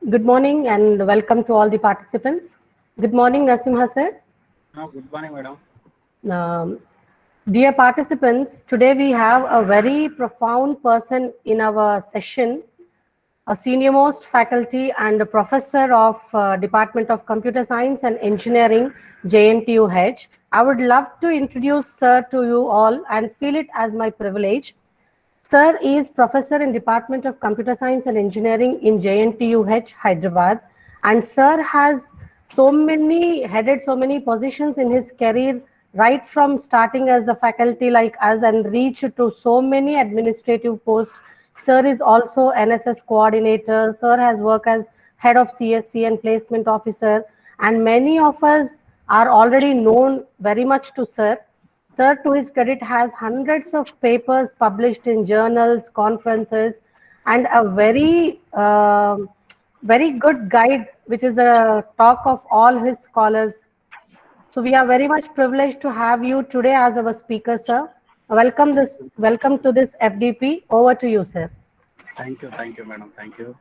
Good morning and welcome to all the participants. Good morning, Nasimha sir. Good morning, madam. Um, Dear participants, today we have a very profound person in our session, a senior most faculty and a professor of Department of Computer Science and Engineering, JNTUH. I would love to introduce sir to you all and feel it as my privilege. Sir is professor in Department of Computer Science and Engineering in JNTUH, Hyderabad. And sir has headed so many positions in his career, right from starting as a faculty like us and reached to so many administrative posts. Sir is also NSS coordinator. Sir has worked as head of CSC and placement officer. And many of us are already known very much to sir. Sir, to his credit, has hundreds of papers published in journals, conferences, and a very good guide, which is a talk of all his scholars. So we are very much privileged to have you today as our speaker, sir. Welcome to this FDP. Over to you, sir. Thank you, madam. Thank you.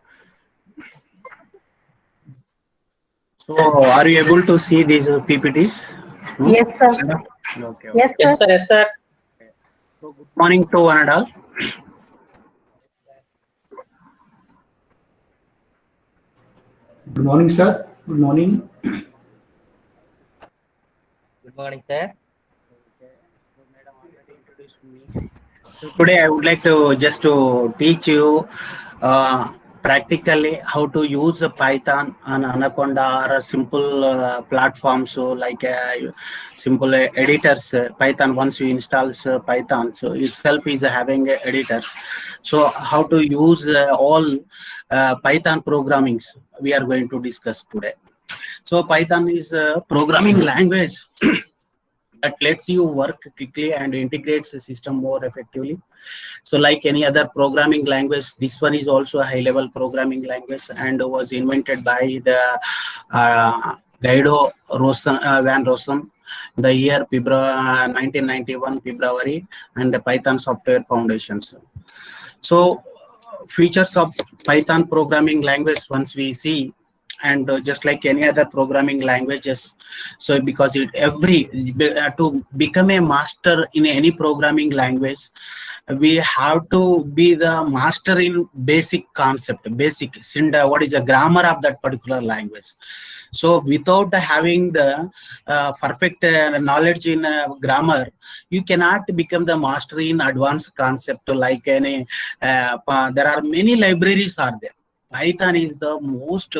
So, are you able to see these PPTs? Yes, sir. Okay. Yes, sir. Yes, sir. Yes, sir. So, good morning to one and all. Good morning, sir. Good morning. Good morning, sir. So today I would like to just to teach you practically how to use Python on Anaconda or a simple platform. So like simple editors, Python once you install Python, so itself is having editors. So how to use all Python programmings we are going to discuss today. So Python is a programming language that lets you work quickly and integrates the system more effectively. So like any other programming language, this one is also a high-level programming language and was invented by the Guido van Rossum the year February 1991 February, and the Python Software Foundations. So features of Python programming language once we see, and just like any other programming languages, so because to become a master in any programming language, we have to be the master in basic concept, what is the grammar of that particular language. So without having the perfect knowledge in grammar, you cannot become the master in advanced concept. Like any there are many libraries are there. Python is the most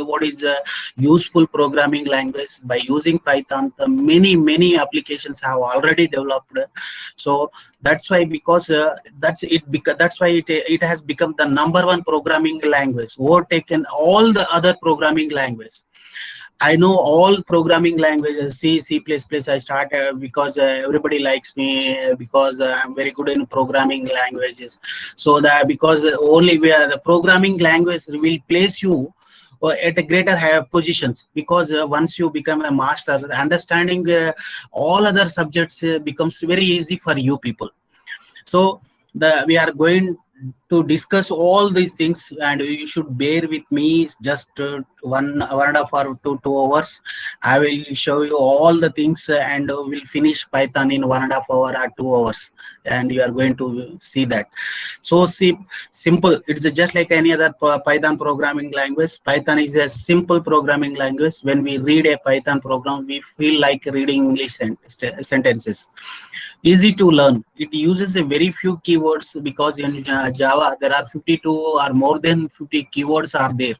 useful programming language. By using Python, the many applications have already developed. So that's why, because that's why it has become the #1 programming language, overtaken all the other programming languages. I know all programming languages, C, C++. I started because everybody likes me, because I'm very good in programming languages. So that because only where the programming language will place you at a greater higher positions, because once you become a master, understanding all other subjects becomes very easy for you people. So we are going to discuss all these things, and you should bear with me just 1 hour and a half or 2 hours. I will show you all the things, and we'll finish Python in 1.5 hours or 2 hours, and you are going to see that. So simple, it's just like any other Python programming language. Python is a simple programming language. When we read a Python program, we feel like reading English sentences. Easy to learn. It uses a very few keywords, because in Java there are 52 or more than 50 keywords are there.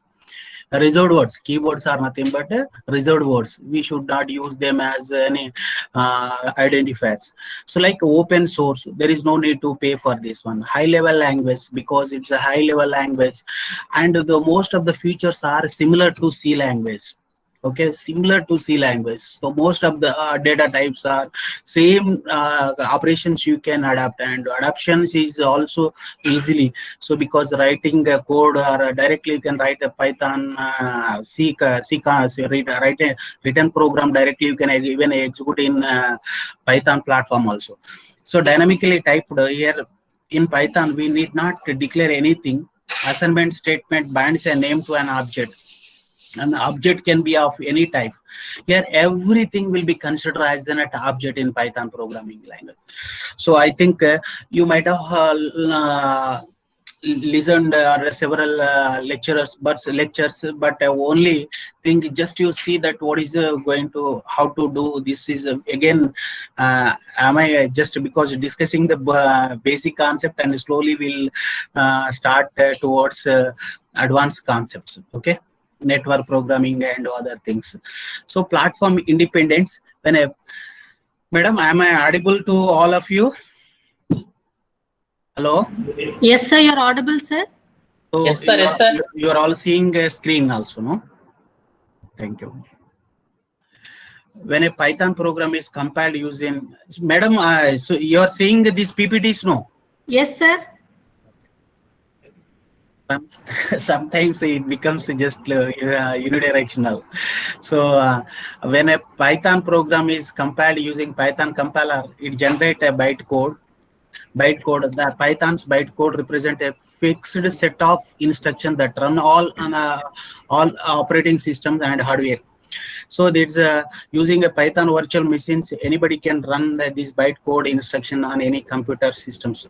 Reserved words. Keywords are nothing but reserved words. We should not use them as any identifiers. So like open source, there is no need to pay for this one. High level language, because it's a high level language, and the most of the features are similar to C language. Okay, similar to C language. So most of the data types are same. Operations you can adapt, and adaptations is also easily. So because writing a code, or directly you can write a Python write a written program directly. You can even execute in Python platform also. So dynamically typed here in Python, we need not declare anything. Assignment statement binds a name to an object. An object can be of any type. Here, everything will be considered as an object in Python programming language. So I think you might have listened several lectures, but only thing just you see that what is going to how to do this is again. Am I just because discussing the basic concept and slowly we'll start towards advanced concepts. Okay. Network programming and other things. So platform independence. Madam, am I audible to all of you? Hello? Yes, sir, you're audible, sir. So Yes, sir. Yes, sir. You are all seeing a screen also, no? Thank you. When a Python program is compiled using, madam, so you are seeing these PPTs, no? Yes, sir. Sometimes it becomes just unidirectional. So when a Python program is compiled using Python compiler, it generates a bytecode. The Python's bytecode represent a fixed set of instructions that run all on all operating systems and hardware. So there's using a Python virtual machines, anybody can run this bytecode instruction on any computer systems.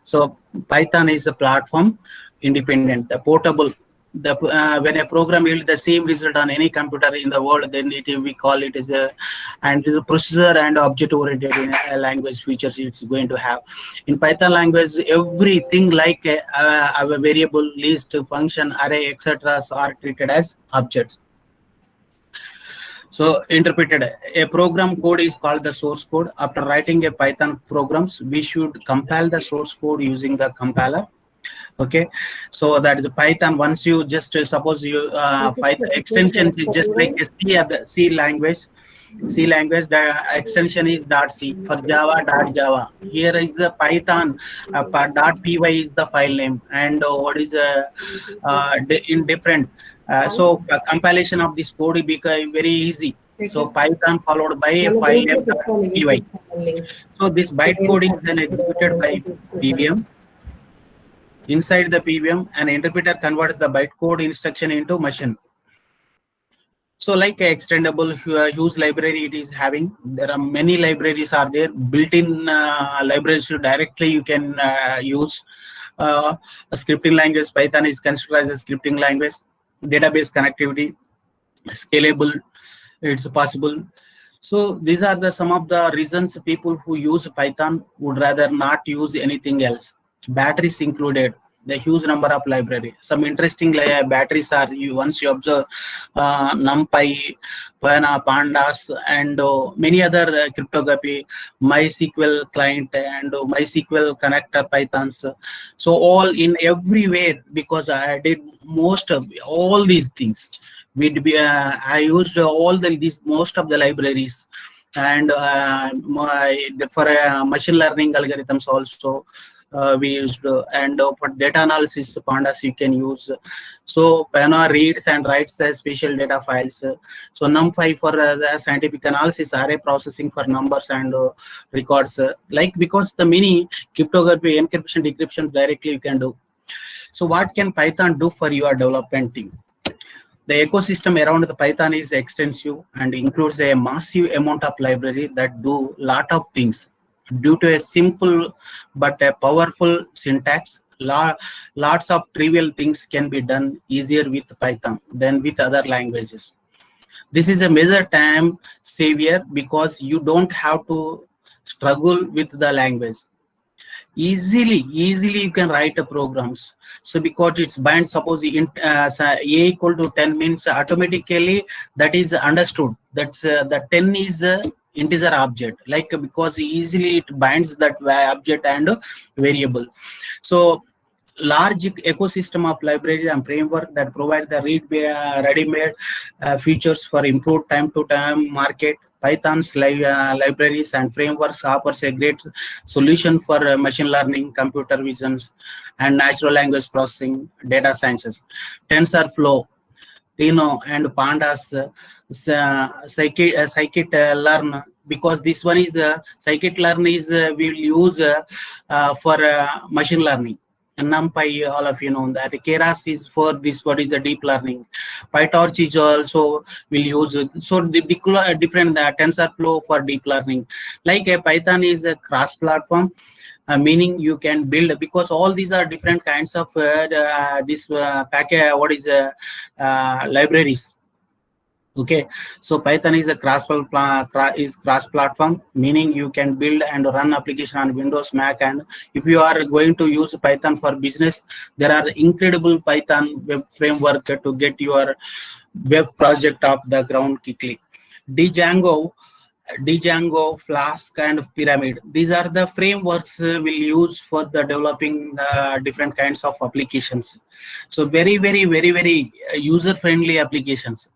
So Python is a platform independent, the portable. When a program yields the same result on any computer in the world, then we call it as a procedure and object-oriented language features it's going to have. In Python language, everything like a variable, list, function, array, etc. are treated as objects. So interpreted, a program code is called the source code. After writing a Python programs, we should compile the source code using the compiler. Okay, so that is Python. Once you just suppose you Python extension is just like a C language. The extension is .c for Java. Here is the Python .py is the file name, and what is in different. So compilation of this code become very easy. So Python followed by a file name .py. So this bytecode is then executed by PVM. Inside the PVM, an interpreter converts the bytecode instruction into machine. So like a extendable use library it is having, there are many libraries are there, built-in libraries directly you can use. A scripting language, Python is considered as a scripting language. Database connectivity, scalable, it's possible. So these are some of the reasons people who use Python would rather not use anything else. Batteries included, the huge number of library. Some interesting batteries are once you observe NumPy, Pandas, and many other cryptography, MySQL client and MySQL connector Pythons. So all in everywhere, because I did most of all these things. I used most of the libraries, and for machine learning algorithms also. We used and for data analysis Pandas you can use. So Python reads and writes the special data files. So NumPy for the scientific analysis, array processing for numbers and records. Because the many cryptography, encryption, decryption directly you can do. So what can Python do for your development team? The ecosystem around the Python is extensive and includes a massive amount of library that do lot of things. Due to a simple but a powerful syntax, lots of trivial things can be done easier with Python than with other languages. This is a major time savior because you don't have to struggle with the language. Easily you can write programs. So because it's bind, suppose a equal to 10 means automatically that is understood. That's the 10 is integer object, because easily it binds that object and variable. So large ecosystem of libraries and framework that provide the ready-made features for improved time-to-time market. Python's libraries and frameworks offers a great solution for machine learning, computer visions, and natural language processing, data sciences. TensorFlow, and Pandas, scikit-learn, because this one is scikit-learn is we'll use for machine learning. NumPy, all of you know that. Keras is for this, what is the deep learning. PyTorch is also will use it. So the different TensorFlow for deep learning. Like Python is a cross-platform, meaning you can build, because all these are different kinds of package, libraries. Okay, so Python is a cross-platform, meaning you can build and run application on Windows, Mac, and if you are going to use Python for business, there are incredible Python web framework to get your web project off the ground quickly. Django, Flask, and Pyramid. These are the frameworks we'll use for the developing the different kinds of applications. So very user-friendly applications.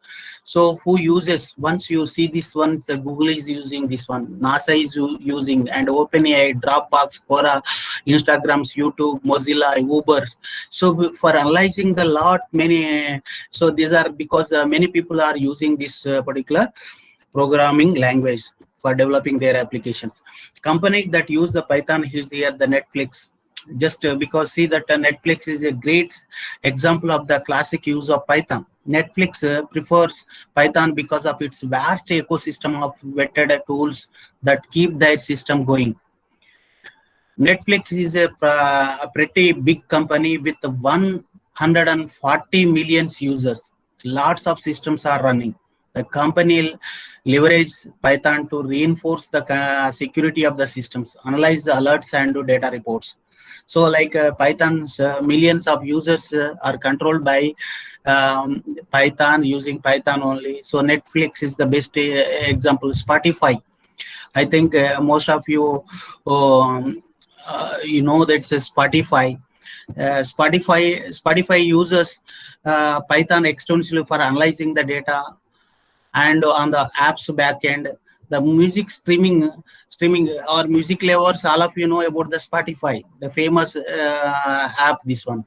So who uses? Once you see this one, the Google is using this one, NASA is using, and OpenAI, Dropbox, Quora, Instagrams, YouTube, Mozilla, Uber. So for analyzing the so these are because many people are using this particular programming language for developing their applications. Company that use the Python is here the Netflix. Just because see that Netflix is a great example of the classic use of Python. Netflix prefers Python because of its vast ecosystem of vetted tools that keep their system going. Netflix is a pretty big company with 140 million users. Lots of systems are running. The company leverages Python to reinforce the security of the systems, analyze the alerts, and do data reports. So like Python's millions of users are controlled by Python, using Python only. So Netflix is the best example. Spotify, I think most of you you know that's Spotify. Spotify uses Python extensively for analyzing the data, and on the app's backend, the music streaming or music lovers, all of you know about the Spotify, the famous app, this one.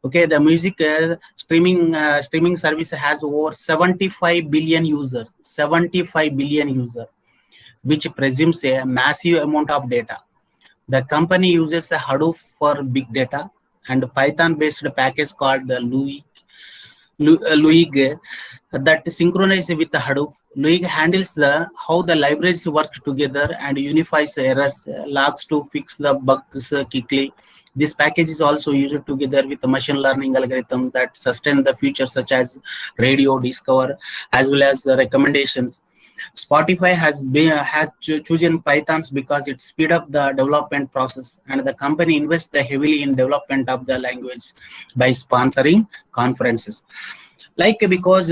Okay, the music streaming service has over 75 billion users, which presumes a massive amount of data. The company uses a Hadoop for big data and Python-based package called the Luig that synchronizes with the Hadoop. Luig handles how the libraries work together and unifies errors, logs to fix the bugs quickly. This package is also used together with the machine learning algorithm that sustain the features such as radio, discover, as well as the recommendations. Spotify has chosen Pythons because it speed up the development process, and the company invests heavily in development of the language by sponsoring conferences. Like because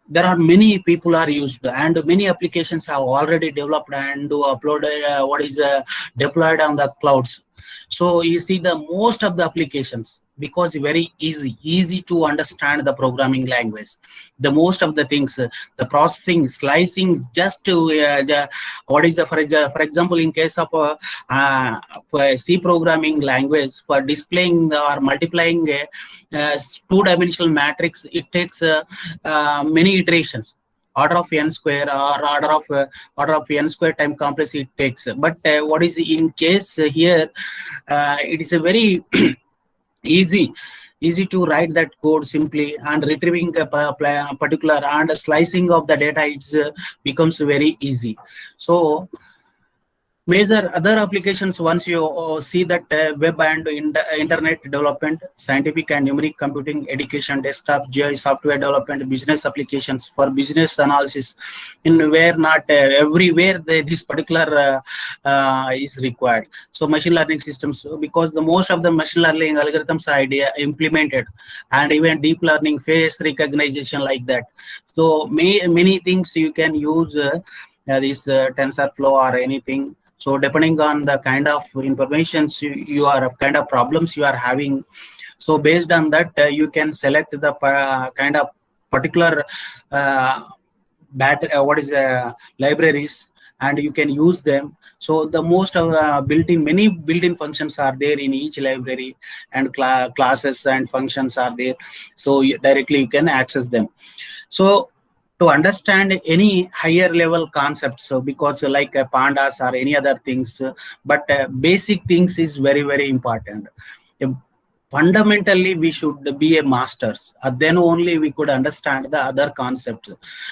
there are many people are used, and many applications have already developed and uploaded deployed on the clouds. So you see the most of the applications, because very easy to understand the programming language. The most of the things, the processing, slicing, just to for example, in case of C programming language, for displaying or multiplying a two-dimensional matrix, it takes many iterations. Order of n square or order of n square time complex it takes. But what is in case here, it is a very easy to write that code simply, and retrieving a particular and slicing of the data, it becomes very easy. So major other applications, once you see that web and internet development, scientific and numeric computing, education, desktop, GI software development, business applications for business analysis, in where not everywhere this particular is required. So machine learning systems, because the most of the machine learning algorithms are implemented, and even deep learning, face recognition, like that. So many things you can use this TensorFlow or anything. So depending on the kind of information you are, kind of problems you are having, so based on that you can select the kind of particular libraries, and you can use them. So the most of many built-in functions are there in each library, and classes and functions are there. So directly you can access them. So to understand any higher level concepts, so because like pandas or any other things, but basic things is very important. fundamentally we should be a masters, then only we could understand the other concepts.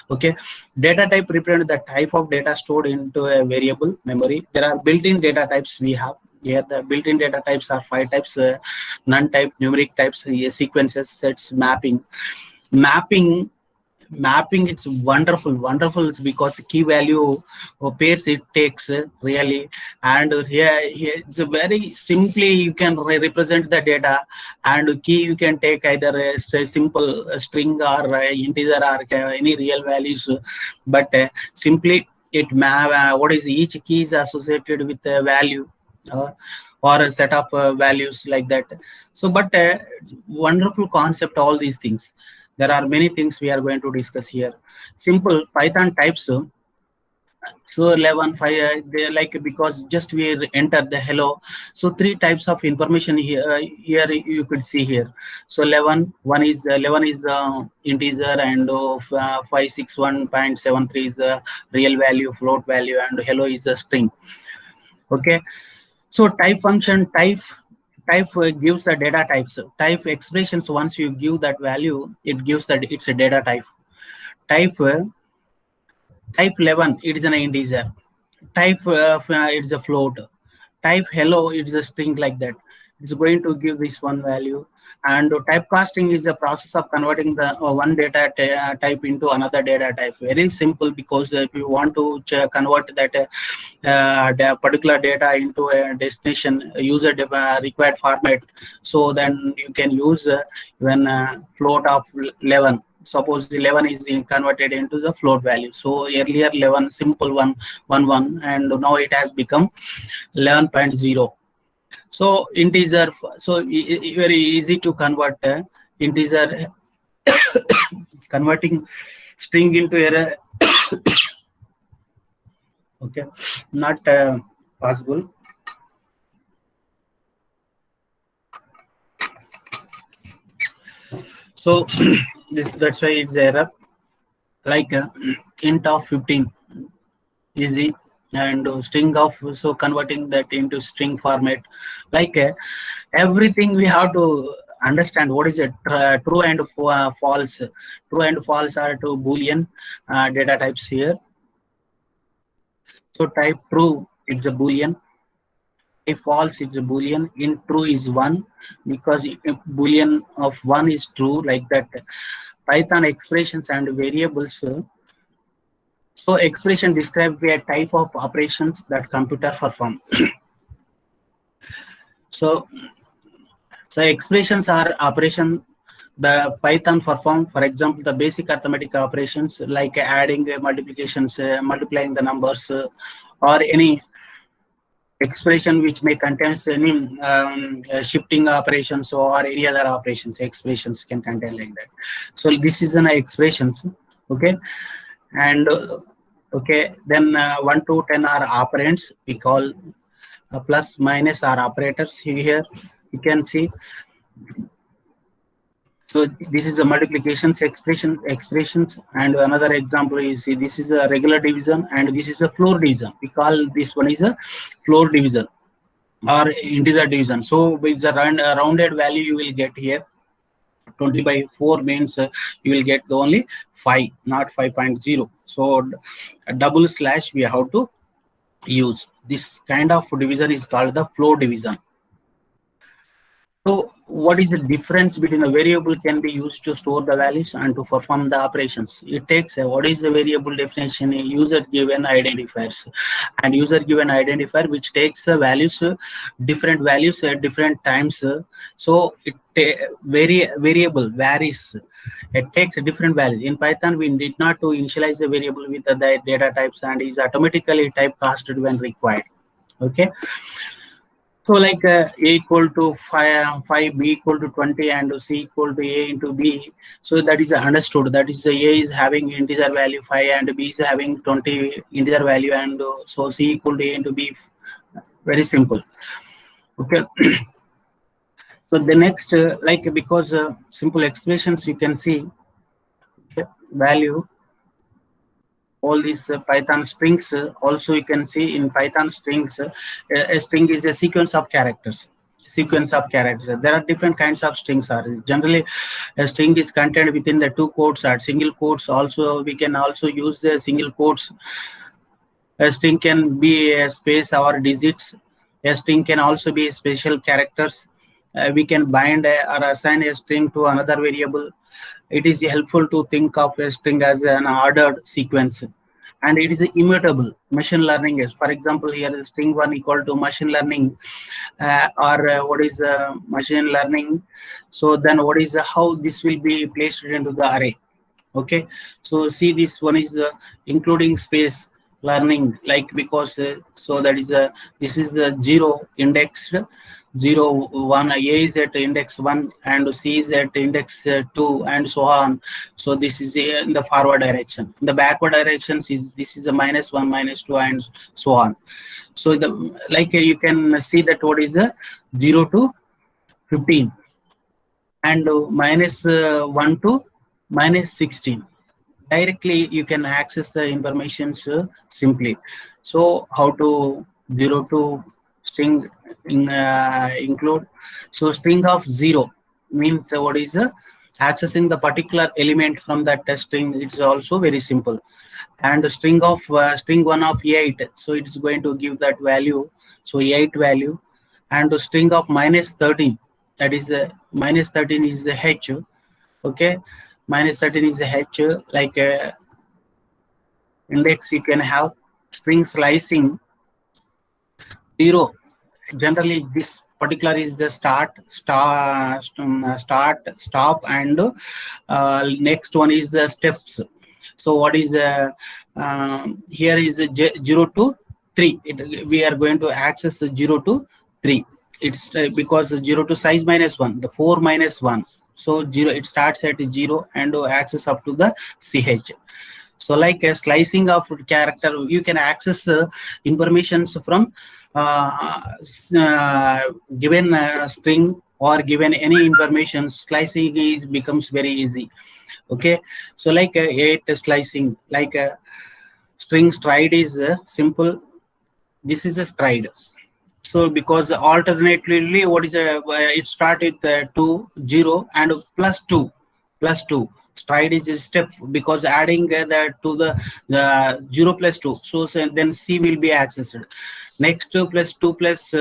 Okay, data type represents the type of data stored into a variable memory. There are built-in data types we have here. The built-in data types are 5 types: none type, numeric types, sequences, sets, mapping. It's wonderful. It's because key value pairs it takes really. And here it's a very simply you can represent the data, and key you can take either a simple string or integer or any real values, but simply it what is each key is associated with a value or a set of values like that. So but wonderful concept, all these things. There are many things we are going to discuss here. Simple Python types. So 11, 5, they like, because just we enter the hello. So 3 types of information here. Here you could see here. So 11 is the integer, and 561.73 is the real value, float value, and hello is the string. Okay. So type function, type gives the data types. Type expressions, once you give that value, it gives that it's a data type. Type 11, it is an integer. Type it's a float. Type hello, it's a string, like that. It's going to give this one value. And typecasting is a process of converting the one data type into another data type. Very simple, because if you want to convert that the particular data into a destination user required format, so then you can use when float of 11. Suppose 11 is converted into the float value. So earlier 11 simple 1, and now it has become 11.0. So integer, so very easy to convert integer, converting string into error. Okay, not possible. So that's why it's error. Like int of 15, easy, and string of, so converting that into string format. Like everything we have to understand what is it, true and false. True and false are 2 Boolean data types here. So type true, it's a Boolean. If false, it's a Boolean. In true is 1, because if Boolean of 1 is true, like that. Python expressions and variables. So expression describes a type of operations that computer perform. So expressions are operation the Python perform. For example, the basic arithmetic operations like adding, multiplications, multiplying the numbers, or any expression which may contain any shifting operations or any other operations. Expressions can contain like that. So this is an expressions. Okay, and okay, then 1 to 10 are operands. We call plus, minus are operators. Here you can see. So this is a multiplications expressions, and another example is, this is a regular division, and this is a floor division. We call this one is a floor division or integer division. So with the rounded value you will get here. 20/4 means you will get the only 5, not 5.0. So a double slash we have to use. This kind of division is called the floor division. So what is the difference between a variable can be used to store the values and to perform the operations? It takes what is the variable definition? User given identifiers, and user given identifier which takes values, different values at different times. So it variable varies. It takes different values. In Python, we need not to initialize the variable with the data types, and is automatically typecasted when required. Okay. So like a equal to 5, B equal to 20, and C equal to A into B. So that is understood. That is A is having integer value 5 and B is having 20 integer value, and so C equal to A into B. Very simple. Okay. So the next, like, because simple expressions you can see, okay, value. All these Python strings, also you can see in Python strings, a string is a sequence of characters. sequence of characters. There are different kinds of strings. Are generally a string is contained within the 2 quotes or single quotes. Also, we can also use the single quotes. A string can be a space or digits. A string can also be special characters. We can bind or assign a string to another variable. It is helpful to think of a string as an ordered sequence, and it is immutable. Machine learning is, for example, here is string 1 equal to machine learning, what is machine learning. So then what is how this will be placed into the array. Okay, so see, this one is including space learning, like, because so that is this is 0 indexed, 0 1, A is at index 1 and C is at index 2 and so on. So this is in the forward direction. In the backward directions is this is a -1 -2 and so on. So the like you can see that what is 0 to 15 and -1 to -16. Directly you can access the information simply. So how to 0 to string include? So string of 0 means what is accessing the particular element from that string. It's also very simple. And the string of string 1 of 8, so it's going to give that value, so 8 value. And the string of -13, that is -13 is the h. Okay, -13 is a h, like index. You can have string slicing 0. Generally this particular is the start, stop, and next one is the steps. So what is here is 0 to 3. We are going to access 0 to 3. It's because 0 to size -1, the 4 -1. So 0, it starts at 0 and access up to the ch. So like a slicing of character, you can access informations from given string or given any information. Slicing becomes very easy. Okay, so like 8 slicing, like string stride is simple. This is a stride. So because alternately what is it start with 2 0 and +2 +2. Stride is a step, because adding that to the 0 + 2. So then C will be accessed. Next +2 +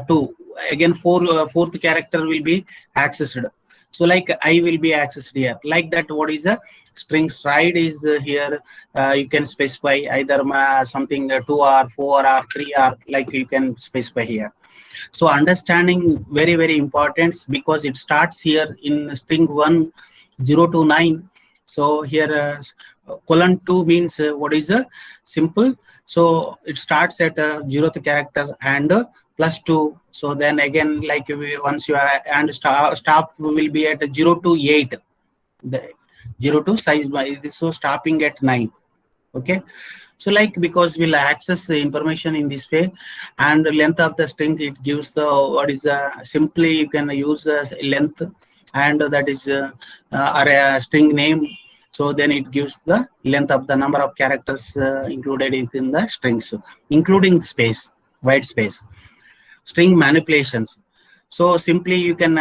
2, again fourth character will be accessed. So like I will be accessed here. Like that, what is a string stride is here. You can specify either something 2 or 4 or 3 or like you can specify here. So understanding very, very important, because it starts here in string 1 0 to 9. So here :2 means what is a simple. So it starts at 0th character and +2. So then again, like once you and stop will be at 0 to 8. The 0 to size by this, so stopping at 9. Okay, so like because we'll access the information in this way, and the length of the string, it gives the what is simply you can use length, and that is a string name. So then it gives the length of the number of characters included in the strings, including space, white space. String manipulations. So simply you can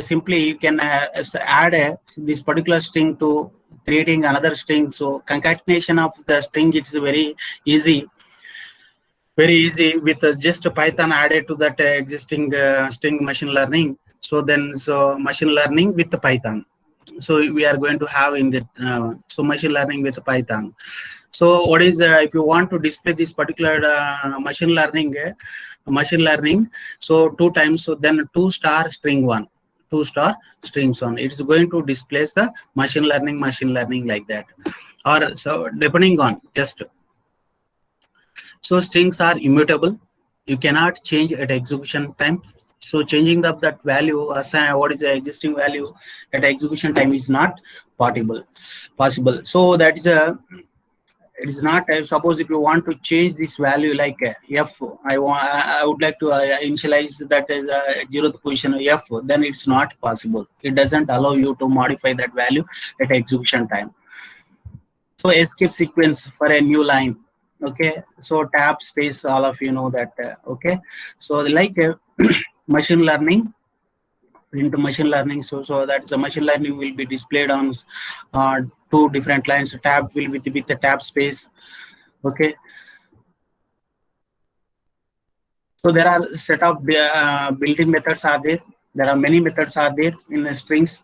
simply you can add this particular string to creating another string. So concatenation of the string, it's very easy with just Python added to that existing string machine learning. So then machine learning with the Python. So we are going to have in the so machine learning with Python. So what is if you want to display this particular machine learning, so 2 times, so then 2 star string 1, 2 star strings 1, it's going to displace the machine learning like that, or so depending on just. So strings are immutable. You cannot change at execution time. So changing that value, what is the existing value at execution time, is not possible. So that is it is not. Suppose if you want to change this value, like f, I would like to initialize that as 0th position f, then it's not possible. It doesn't allow you to modify that value at execution time. So escape sequence for a new line. Okay, so tab space, all of you know that. Okay, so like machine learning, into machine learning, so that's the machine learning will be displayed on two different lines. Tab will be with the tab space. Okay, so there are set of built-in methods are there. There are many methods are there in strings.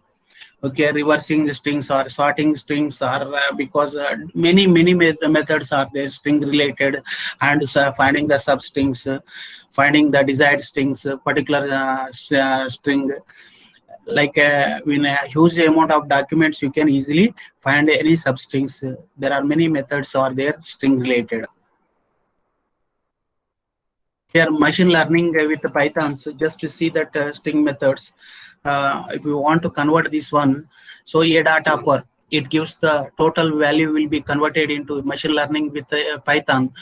Okay, reversing the strings or sorting strings are because many methods are there, string related, and finding the substrings, finding the desired strings, particular string. Like in a huge amount of documents, you can easily find any substrings. There are many methods are there string related. Here machine learning with Python, so just to see that string methods, if you want to convert this one, so a data per, it gives the total value will be converted into machine learning with Python.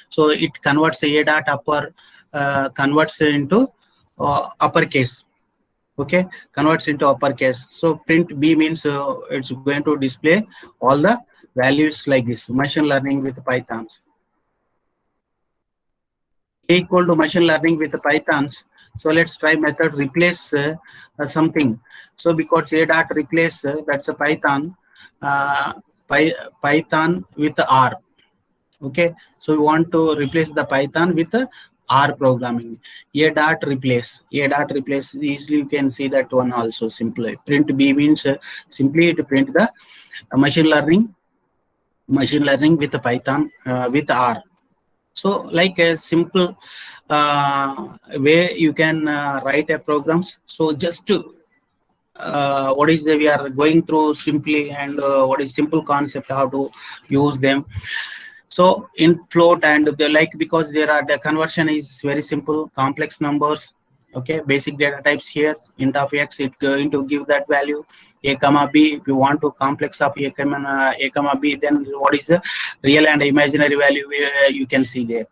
So it converts a data per, converts into uppercase. Okay, converts into uppercase. So print B means it's going to display all the values like this. Machine learning with Pythons. A equal to machine learning with Pythons. So let's try method replace something. So because a dot replace, that's a Python, Python with R. Okay, so we want to replace the Python with R programming. A dot replace, easily you can see that one also. Simply print B means simply to print the machine learning with the Python with R. So like a simple way you can write a programs. So just to what is we are going through simply, and what is simple concept, how to use them. So in float and the like, because there are the conversion is very simple, complex numbers. Okay, basic data types here, int of x, it going to give that value a comma b. If you want to complex of a comma b, then what is the real and imaginary value you can see there.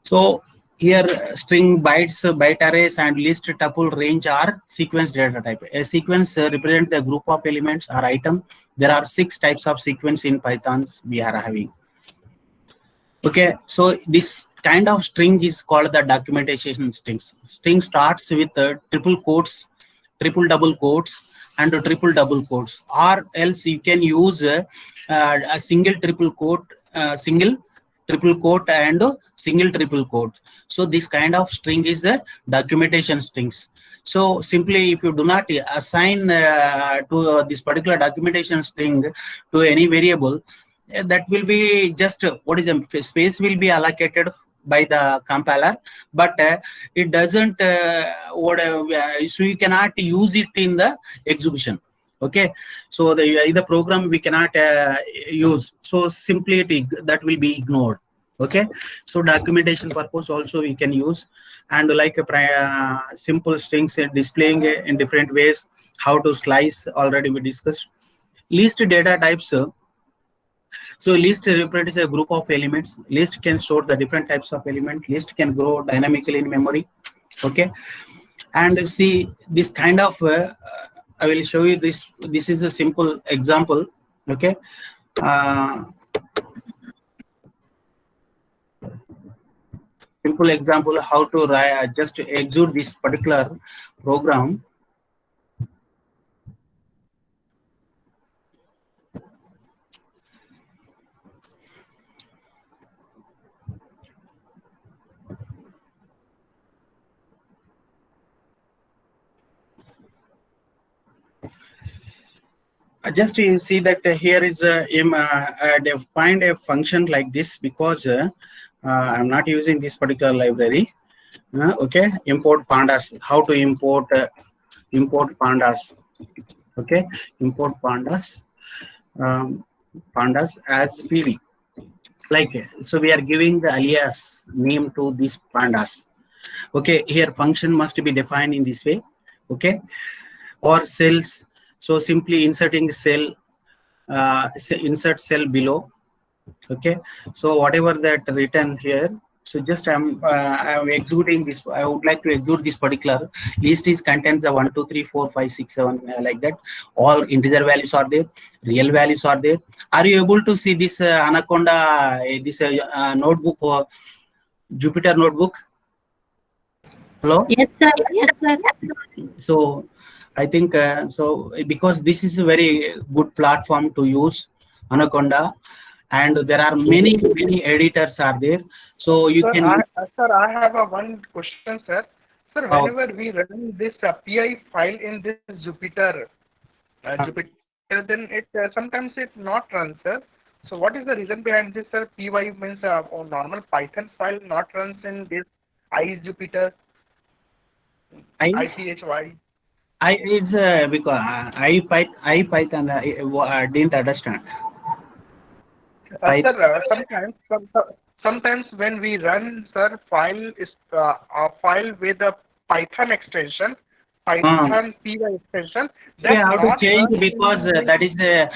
So here string bytes, byte arrays, and list tuple range are sequence data type. A sequence represents the group of elements or item. There are 6 types of sequence in Pythons we are having. Okay, so this kind of string is called the documentation strings. String starts with triple quotes, triple double quotes, and triple double quotes, or else you can use a single triple quote, single triple quote, and single triple quote. So this kind of string is a documentation strings. So simply, if you do not assign to this particular documentation string to any variable, that will be just what is the space will be allocated by the compiler, but it doesn't so you cannot use it in the execution. Okay, so the program we cannot use, so simply that will be ignored. Okay, so documentation purpose also we can use, and like simple strings displaying in different ways. How to slice already we discussed. List data types. So list represents a group of elements. List can store the different types of element. List can grow dynamically in memory. Okay, and see this kind of I will show you this. This is a simple example. Okay, simple example how to write, just to execute this particular program. Just you see that here is defined a function like this, because I'm not using this particular library. Okay, import pandas. How to import import pandas? Okay, import pandas, pandas as PV. Like so, we are giving the alias name to these pandas. Okay, here function must be defined in this way. Okay, or cells. So simply inserting cell, insert cell below. Okay, so whatever that written here, So just I'm executing this. I would like to execute this particular list. Is contains the 1, 2, 3, 4, 5, 6, 7 like that. All integer values are there. Real values are there. Are you able to see this Anaconda? This notebook or Jupyter notebook? Hello. Yes, sir. Yes, sir. So I think so because this is a very good platform to use Anaconda, and there are many editors are there, so you can. Sir, I have a one question, sir. Sir, Oh. whenever we run this PI file in this Jupyter, then it sometimes it not runs, sir. So what is the reason behind this, sir? PY means normal Python file not runs in this iJupyter, IPHY. It's because I Python I didn't understand. Sir, sometimes when we run, sir, file is a file with a Python extension, Python PY extension. We have to not change run because in that is the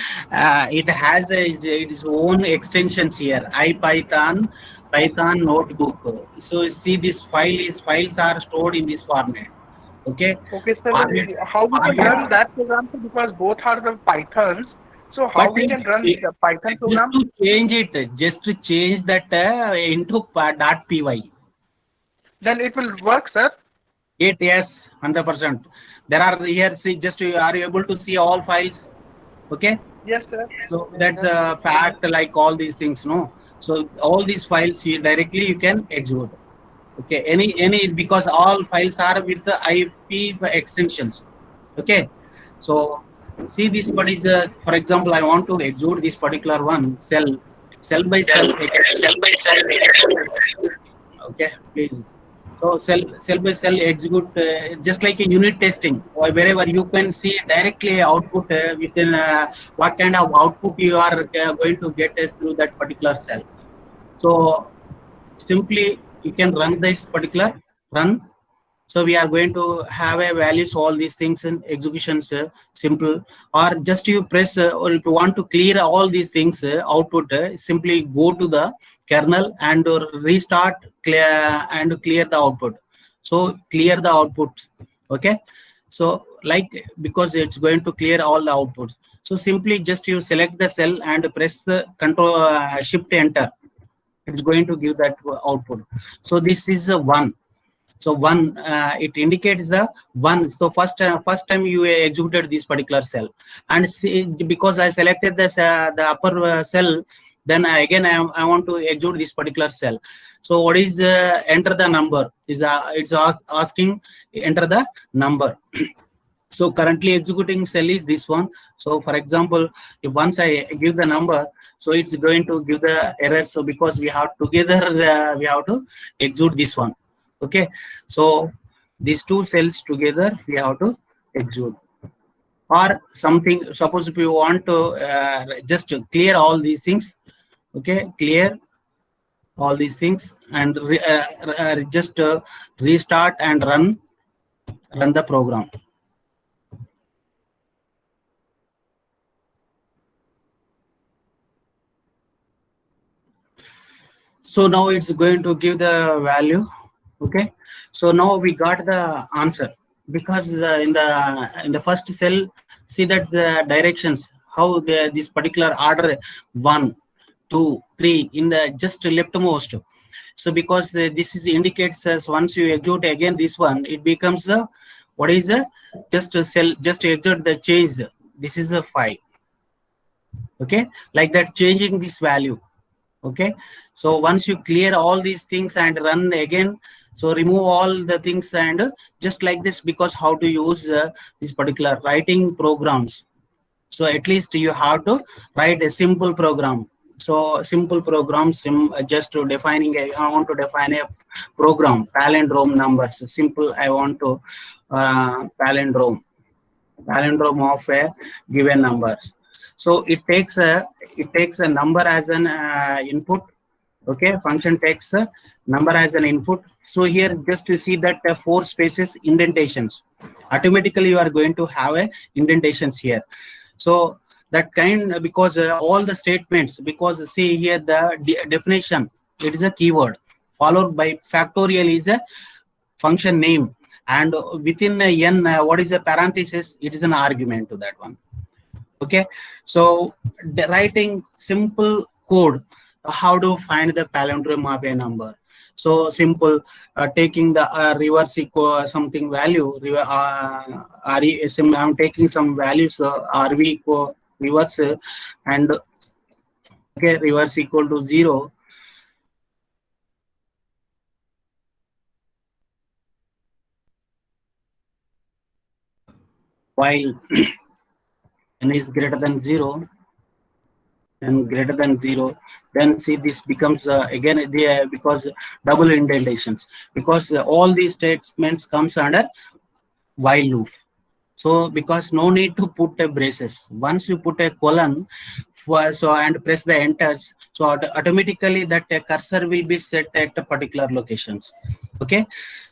it has its own extensions here. IPython, Python notebook. So see, this files are stored in this format. Okay. Okay, sir. Formats- How we can formats- run that program, sir, because both are the Pythons. So how we can run the Python program? Just to change it, just to change that into .py. Then it will work, sir. Yes, 100%. There are here. See, just are you able to see all files? Okay. Yes, sir. So that's a fact, like all these things, no. So all these files you can execute. Okay, any because all files are with the IP extensions. Okay, so see this. What is the, for example, I want to execute this particular one cell by cell. Okay, please. So cell by cell execute just like a unit testing, or wherever you can see directly output within what kind of output you are going to get through that particular cell. So simply you can run this particular run. So we are going to have a values, all these things in executions simple, or just you press or if you want to clear all these things output, simply go to the kernel and restart clear the output. So clear the output. Okay, so like because it's going to clear all the outputs, so simply just you select the cell and press the control shift enter. It's going to give that output. So this is a 1. So 1 it indicates the 1. So first time you executed this particular cell, and see, because I selected this the upper cell, then again I want to execute this particular cell. So what is enter the number is it's asking enter the number. So currently executing cell is this one. So for example, if once I give the number, so it's going to give the error. So because we have together we have to execute this one. Okay, so these two cells together we have to execute, or something. Suppose if you want to just clear all these things. Okay, clear all these things and just restart and run the program. So now it's going to give the value. Okay, so now we got the answer, because in the first cell, see that the directions, how this particular order 1, 2, 3 in the just leftmost. So because this is indicates as once you execute again this one, it becomes the what is the just a cell, just execute the change. This is a 5. Okay, like that, changing this value. Okay, so once you clear all these things and run again, so remove all the things and just like this, because how to use this particular writing programs. So at least you have to write a simple program. So simple programs, just to defining I want to define a program, palindrome numbers. Simple, I want to palindrome of a given numbers. So it takes a number as an input. Okay, function takes a number as an input. So here just to see that 4 spaces indentations, automatically you are going to have a indentations here. So that kind, because all the statements, because see here the definition, it is a keyword. followed by factorial is a function name, and within a n, what is a parenthesis? It is an argument to that one. Okay, so writing simple code, how to find the palindrome of a number. So simple, taking the reverse equal something value, I'm taking some values, RV equal reverse, and okay, reverse equal to 0. While n is greater than 0, and greater than 0, then see this becomes again because double indentations, because all these statements comes under while loop. So because no need to put a braces, once you put a colon so and press the enters, so automatically that cursor will be set at a particular locations. Okay,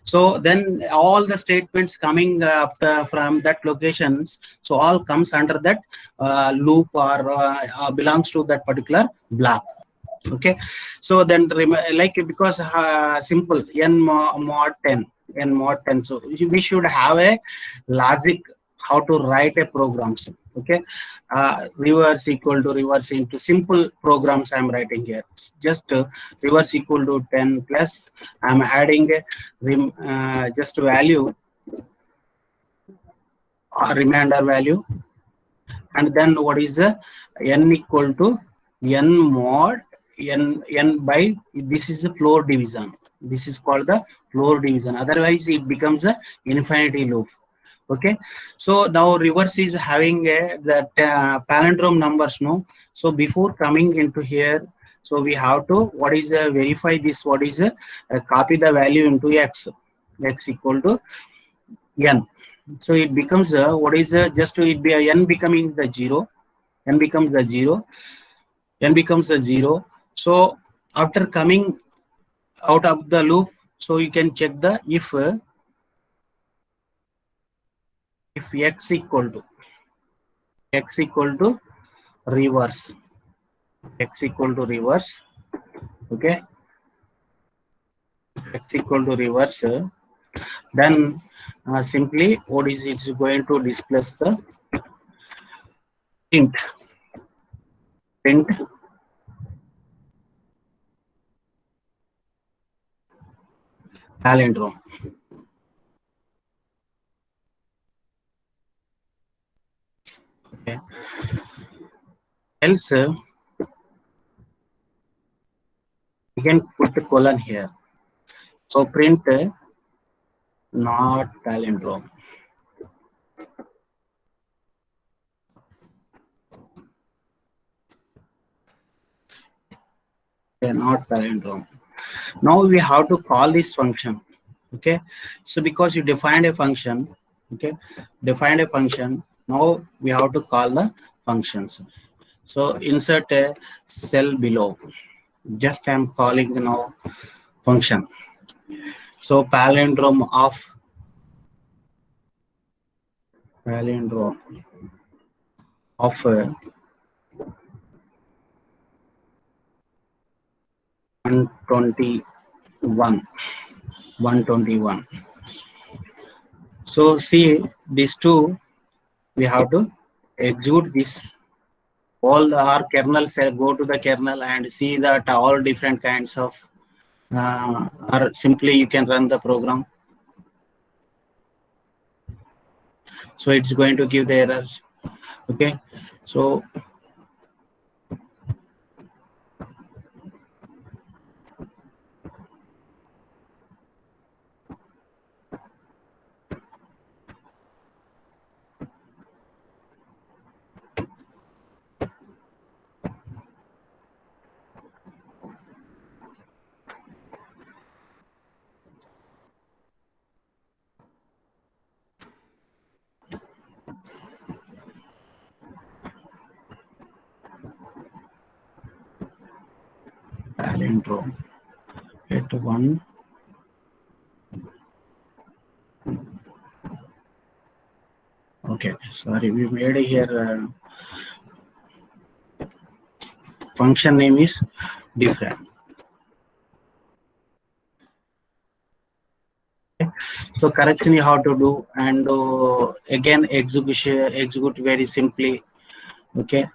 so then all the statements coming up from that locations, so all comes under that loop, or belongs to that particular block. Okay, so then like, because simple n mod 10, so we should have a logic how to write a programs. Okay, reverse equal to reverse into simple programs I'm writing here. Just reverse equal to 10 plus I'm adding a just value or remainder value, and then what is n equal to n mod n by, this is the floor division. This is called the floor division, otherwise it becomes a infinity loop. Okay, so now reverse is having that palindrome numbers, no? So before coming into here, so we have to what is verify this, what is copy the value into x equal to n. So it becomes what is just it be a n becoming the 0, n becomes the 0, n becomes a 0. So after coming out of the loop, so you can check the if x equal to reverse, x equal to reverse. Okay, x equal to reverse, then simply what is it's going to displace the print palindrome. Okay, else you can put the colon here, so print not palindrome. Okay, not palindrome. Now we have to call this function. Okay, so because you defined a function, okay, defined a function, now we have to call the functions. So insert a cell below, just I'm calling now function. So palindrome of 121. So see these two, we have to execute this. All our kernel cell, go to the kernel and see that all different kinds of or simply you can run the program. So it's going to give the errors. Okay, so palindrome at 1. Okay, sorry, we made here function name is different. So correction you have to do, and again execute very simply. Okay.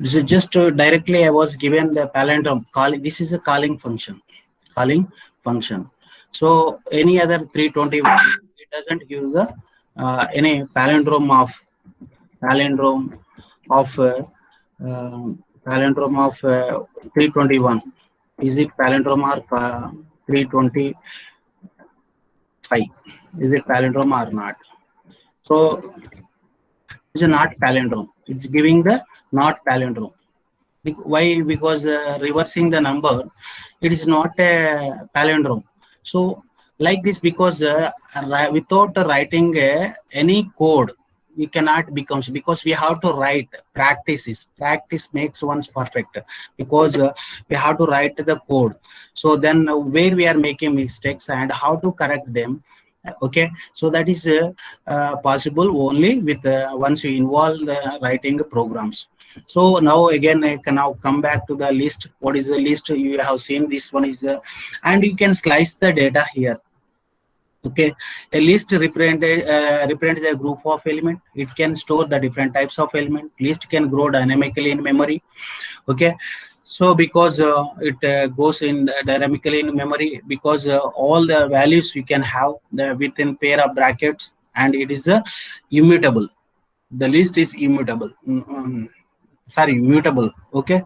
So just directly I was given the palindrome calling. This is a calling function. So any other 321, it doesn't give the any palindrome of 321. Is it palindrome or 325? Is it palindrome or not? So it's not palindrome. It's giving the not palindrome. Why? Because reversing the number, it is not a palindrome. So like this, because without writing any code, we cannot become, because we have to write. Practice makes one perfect, because we have to write the code. So then where we are making mistakes and how to correct them. Okay, so that is possible only with once you involve the writing programs. So now again I can now come back to the list. What is the list? You have seen this one is and you can slice the data here. Okay, a list represents a group of element. It can store the different types of element. List can grow dynamically in memory. Okay, so because it goes in dynamically in memory, because all the values you can have within pair of brackets, and it is immutable. The list is immutable. Mutable. Okay,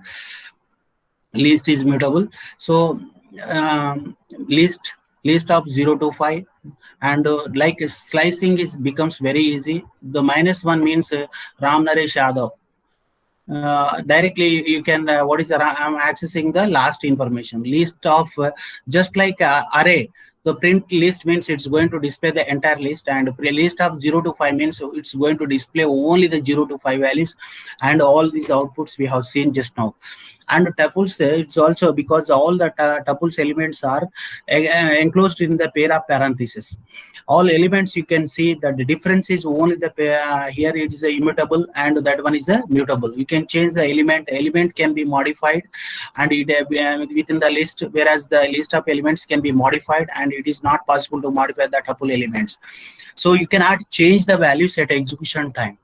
list is mutable. So list of 0 to 5, and like slicing becomes very easy. The -1 means Ram Naresh Yadav. Directly you can what is I'm accessing the last information. List of just like array. The print list means it's going to display the entire list, and list of 0 to 5 means it's going to display only the 0 to 5 values, and all these outputs we have seen just now. And tuples, it's also because all the tuples elements are enclosed in the pair of parentheses. All elements you can see that the difference is only the pair. Here it is a immutable, and that one is a mutable. You can change the element can be modified, and it within the list, whereas the list of elements can be modified, and it is not possible to modify the tuple elements. So you cannot change the values at execution time.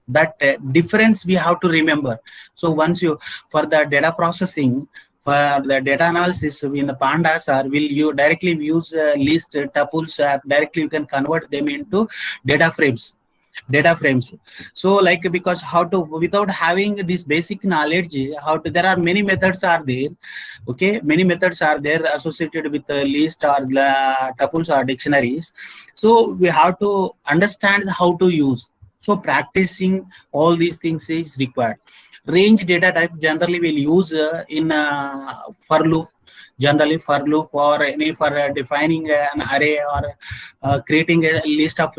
That difference we have to remember. So once you, for the data processing, for the data analysis in the pandas, or will you directly use list tuples, directly you can convert them into data frames. So like, because how to, without having this basic knowledge, how to, there are many methods are there. Okay, many methods are there associated with the list or the tuples or dictionaries. So we have to understand how to use. So practicing all these things is required. Range data type generally will use in for loop. Generally for loop, or any for defining an array, or creating a list of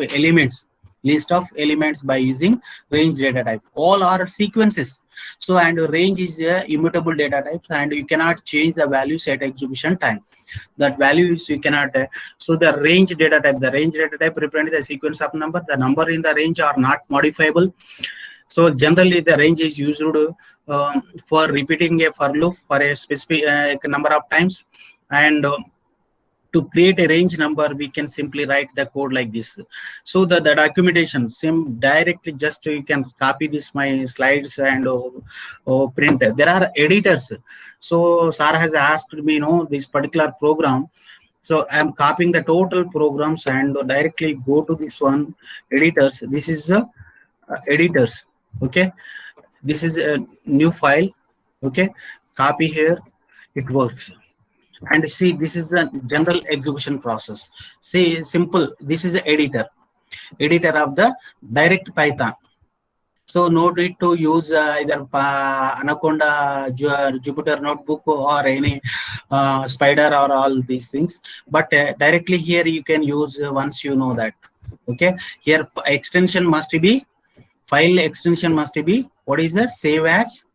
elements by using range data type. All are sequences. So, and range is immutable data types, and you cannot change the values at execution time. That values you cannot. So the range data type represents the sequence of number. The number in the range are not modifiable. So generally the range is used for repeating a for loop for a specific number of times, and to create a range number, we can simply write the code like this. So the documentation, same directly, just you can copy this my slides and print. There are editors. So Sarah has asked me, this particular program. So I'm copying the total programs and directly go to this one, editors. This is editors. Okay, this is a new file. Okay, copy here, it works. And see, this is the general execution process. See, simple. This is the editor of the direct Python. So no need to use either Anaconda, Jupyter Notebook, or any Spider, or all these things. But directly here you can use once you know that. Okay, here extension must be, file extension must be, what is the save as,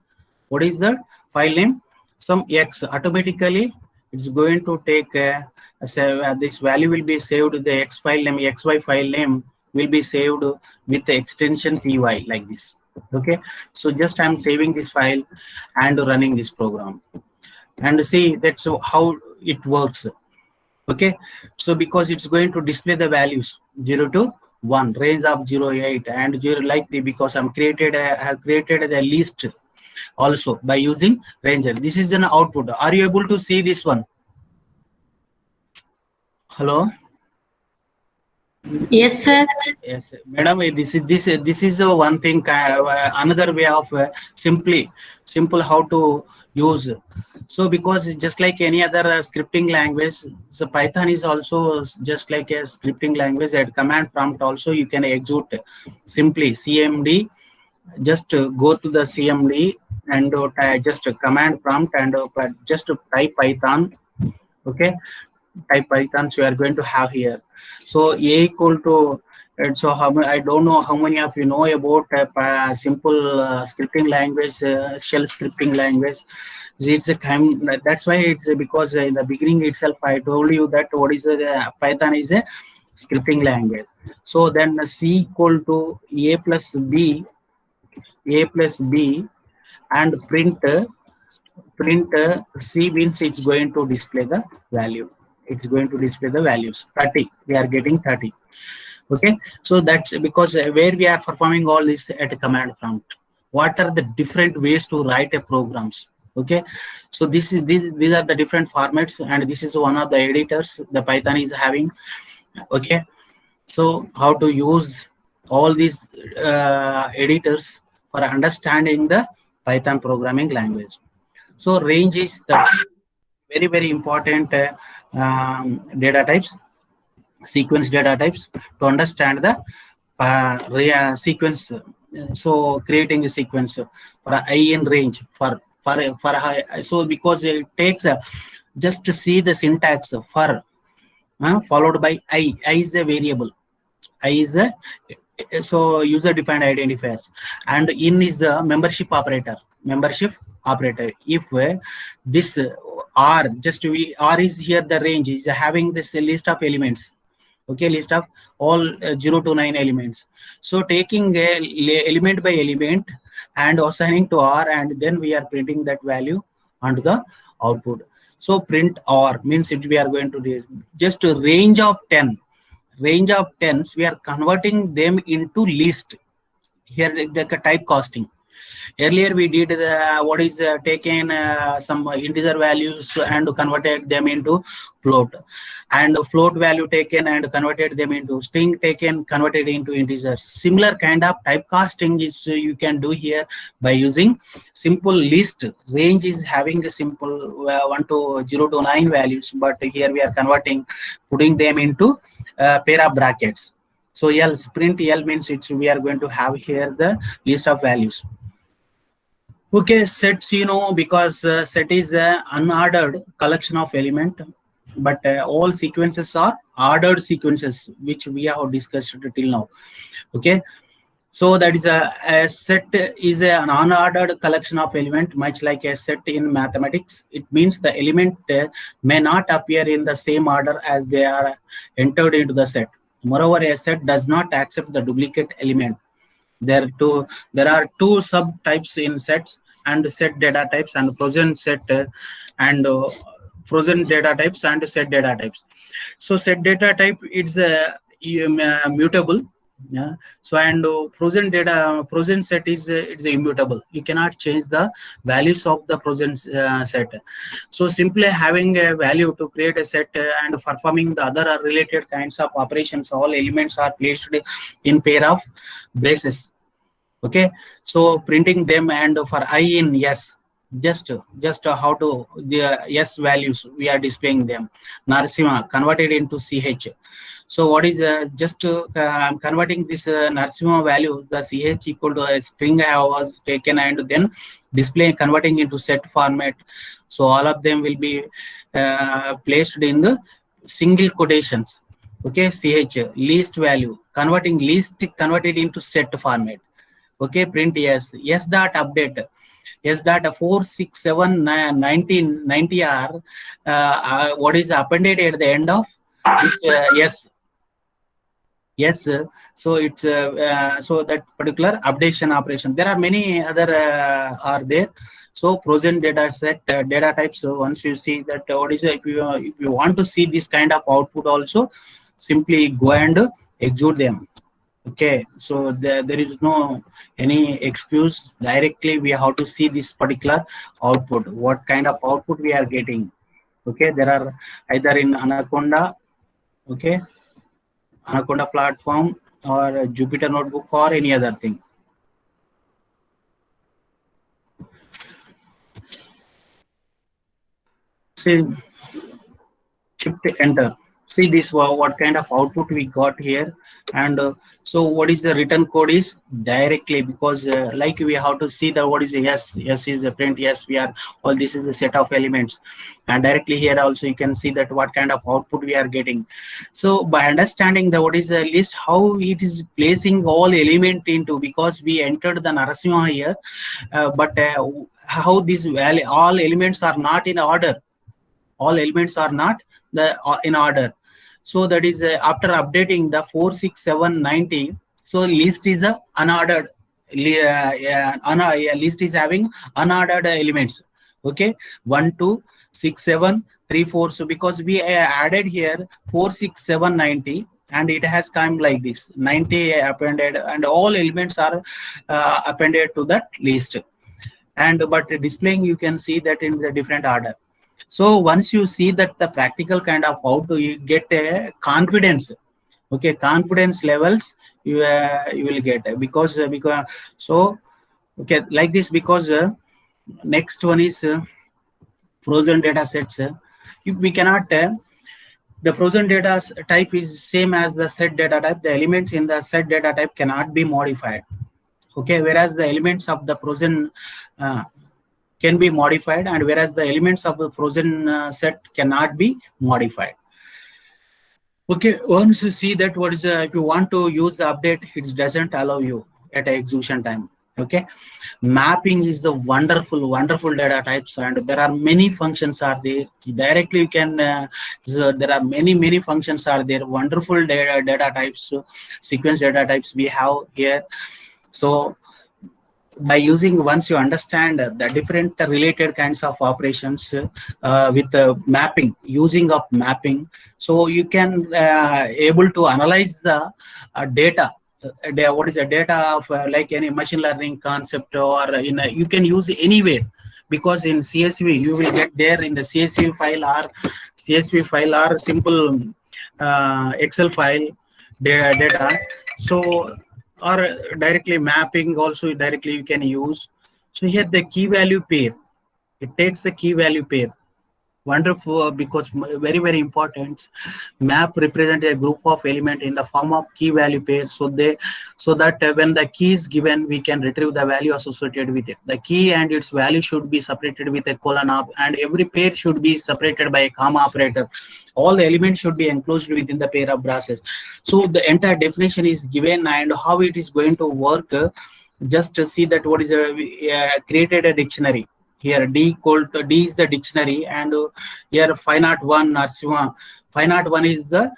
what is the file name, some X, automatically it's going to take this value will be saved, the X file name, XY file name will be saved with the extension py like this. Okay, so just I'm saving this file and running this program, and see that's how it works. Okay, so because it's going to display the values 0 to 1, range of 0, 8, and 0 like the, because I have created the list also by using ranger. This is an output. Are you able to see this one? Hello. Yes, sir. Yes, madam. This is one thing. Another way of simple how to use. So because just like any other scripting language, so Python is also just like a scripting language. At command prompt also you can execute simply cmd. Just go to the cmd and just command prompt and just type Python. Okay, type Python. So you are going to have here. So a equal to, and so how I don't know how many of you know about simple scripting language, shell scripting language. It's a kind, that's why it's because in the beginning itself I told you that what is Python is a scripting language. So then c equal to a plus b, and print c means it's going to display the value. It's going to display the values 30. We are getting 30. Okay, so that's because where we are performing all this at a command prompt. What are the different ways to write a programs? Okay, so these are the different formats, and this is one of the editors the Python is having. Okay, so how to use all these editors for understanding the Python programming language. So range is the very important data types, sequence data types, to understand the sequence. So creating a sequence for I in range for high. So because it takes just to see the syntax for followed by I is a variable. I is a so user defined identifiers, and in is a membership operator. If this R, just R is here, the range is having this list of elements. Okay, list of all 0 to 9 elements. So taking element by element and assigning to R, and then we are printing that value onto the output. So print R means we are going to do just a range of 10. Range of 10s, we are converting them into list. Here the type casting. Earlier we did what is taken some integer values and converted them into float, and float value taken and converted them into string, taken converted into integers. Similar kind of typecasting is you can do here by using simple list. Range is having a simple 1 to 0 to 9 values, but here we are putting them into pair of brackets. So L, print L means we are going to have here the list of values. Okay, sets, because set is an unordered collection of element, but all sequences are ordered sequences, which we have discussed till now. Okay, so that is a set is an unordered collection of element, much like a set in mathematics. It means the element may not appear in the same order as they are entered into the set. Moreover, a set does not accept the duplicate element. There are two subtypes in sets, and set data types and frozen set and frozen data types and set data types. So set data type is mutable. Yeah. So and frozen set is it's immutable. You cannot change the values of the frozen set. So simply having a value to create a set and performing the other related kinds of operations, all elements are placed in pair of braces. Okay, so printing them, and for I in yes, just how to the yes values we are displaying them. Narasimha converted into CH. So what is just I'm converting this Narasimha value, the CH equal to a string I was taken and then converting into set format. So all of them will be placed in the single quotations. Okay, CH least value, converted into set format. Okay, print yes dot update. S dot 46790 are what is appended at the end of this S. Yes, so it's so that particular updation operation. There are many other are there. So frozen data set data types. So once you see that what is if you want to see this kind of output also, simply go and execute them. Okay, so there is no any excuse. Directly we have to see this particular output. What kind of output we are getting? Okay, there are either in Anaconda. Okay. Anaconda platform or Jupyter Notebook or any other thing. See, shift enter. See this what kind of output we got here, and so what is the return code is directly because like we have to see the what is the yes is the print, yes we are all this is the set of elements, and directly here also you can see that what kind of output we are getting. So by understanding the what is the list, how it is placing all element into, because we entered the Narasimha here, but how this value all elements are not in order. All elements are not in order. So that is after updating the 46790, so list is a unordered list is having unordered elements. Okay, 1 2 6 7 3 4. So because we added here 46790 and it has come like this 90 appended, and all elements are appended to that list, and but displaying you can see that in the different order. So once you see that the practical kind of output, you get a confidence. Okay, confidence levels you will get because so okay like this, because next one is frozen data sets. We cannot the frozen data type is same as the set data type. The elements in the set data type cannot be modified. Okay, whereas the elements of the frozen can be modified, and whereas the elements of the frozen set cannot be modified. Okay, once you see that what is if you want to use the update, it doesn't allow you at execution time. Okay, mapping is the wonderful data types, and there are many functions are there. Directly you can so there are many functions are there. Wonderful data types, sequence data types we have here. So by using, once you understand the different related kinds of operations with mapping, using of mapping, so you can able to analyze the data. What is the data of like any machine learning concept, or in you can use anywhere, because in CSV you will get there in the CSV file or simple Excel file data. So or directly mapping also directly you can use. So here the key value pair, it takes the key value pair. Wonderful, because very important. Map represents a group of element in the form of key value pair, so that when the key is given, we can retrieve the value associated with it. The key and its value should be separated with a colon up, and every pair should be separated by a comma operator. All the elements should be enclosed within the pair of braces. So the entire definition is given, and how it is going to work. Just to see that what is created a dictionary. Here D is the dictionary, and here 501 Narasimha. 501 is the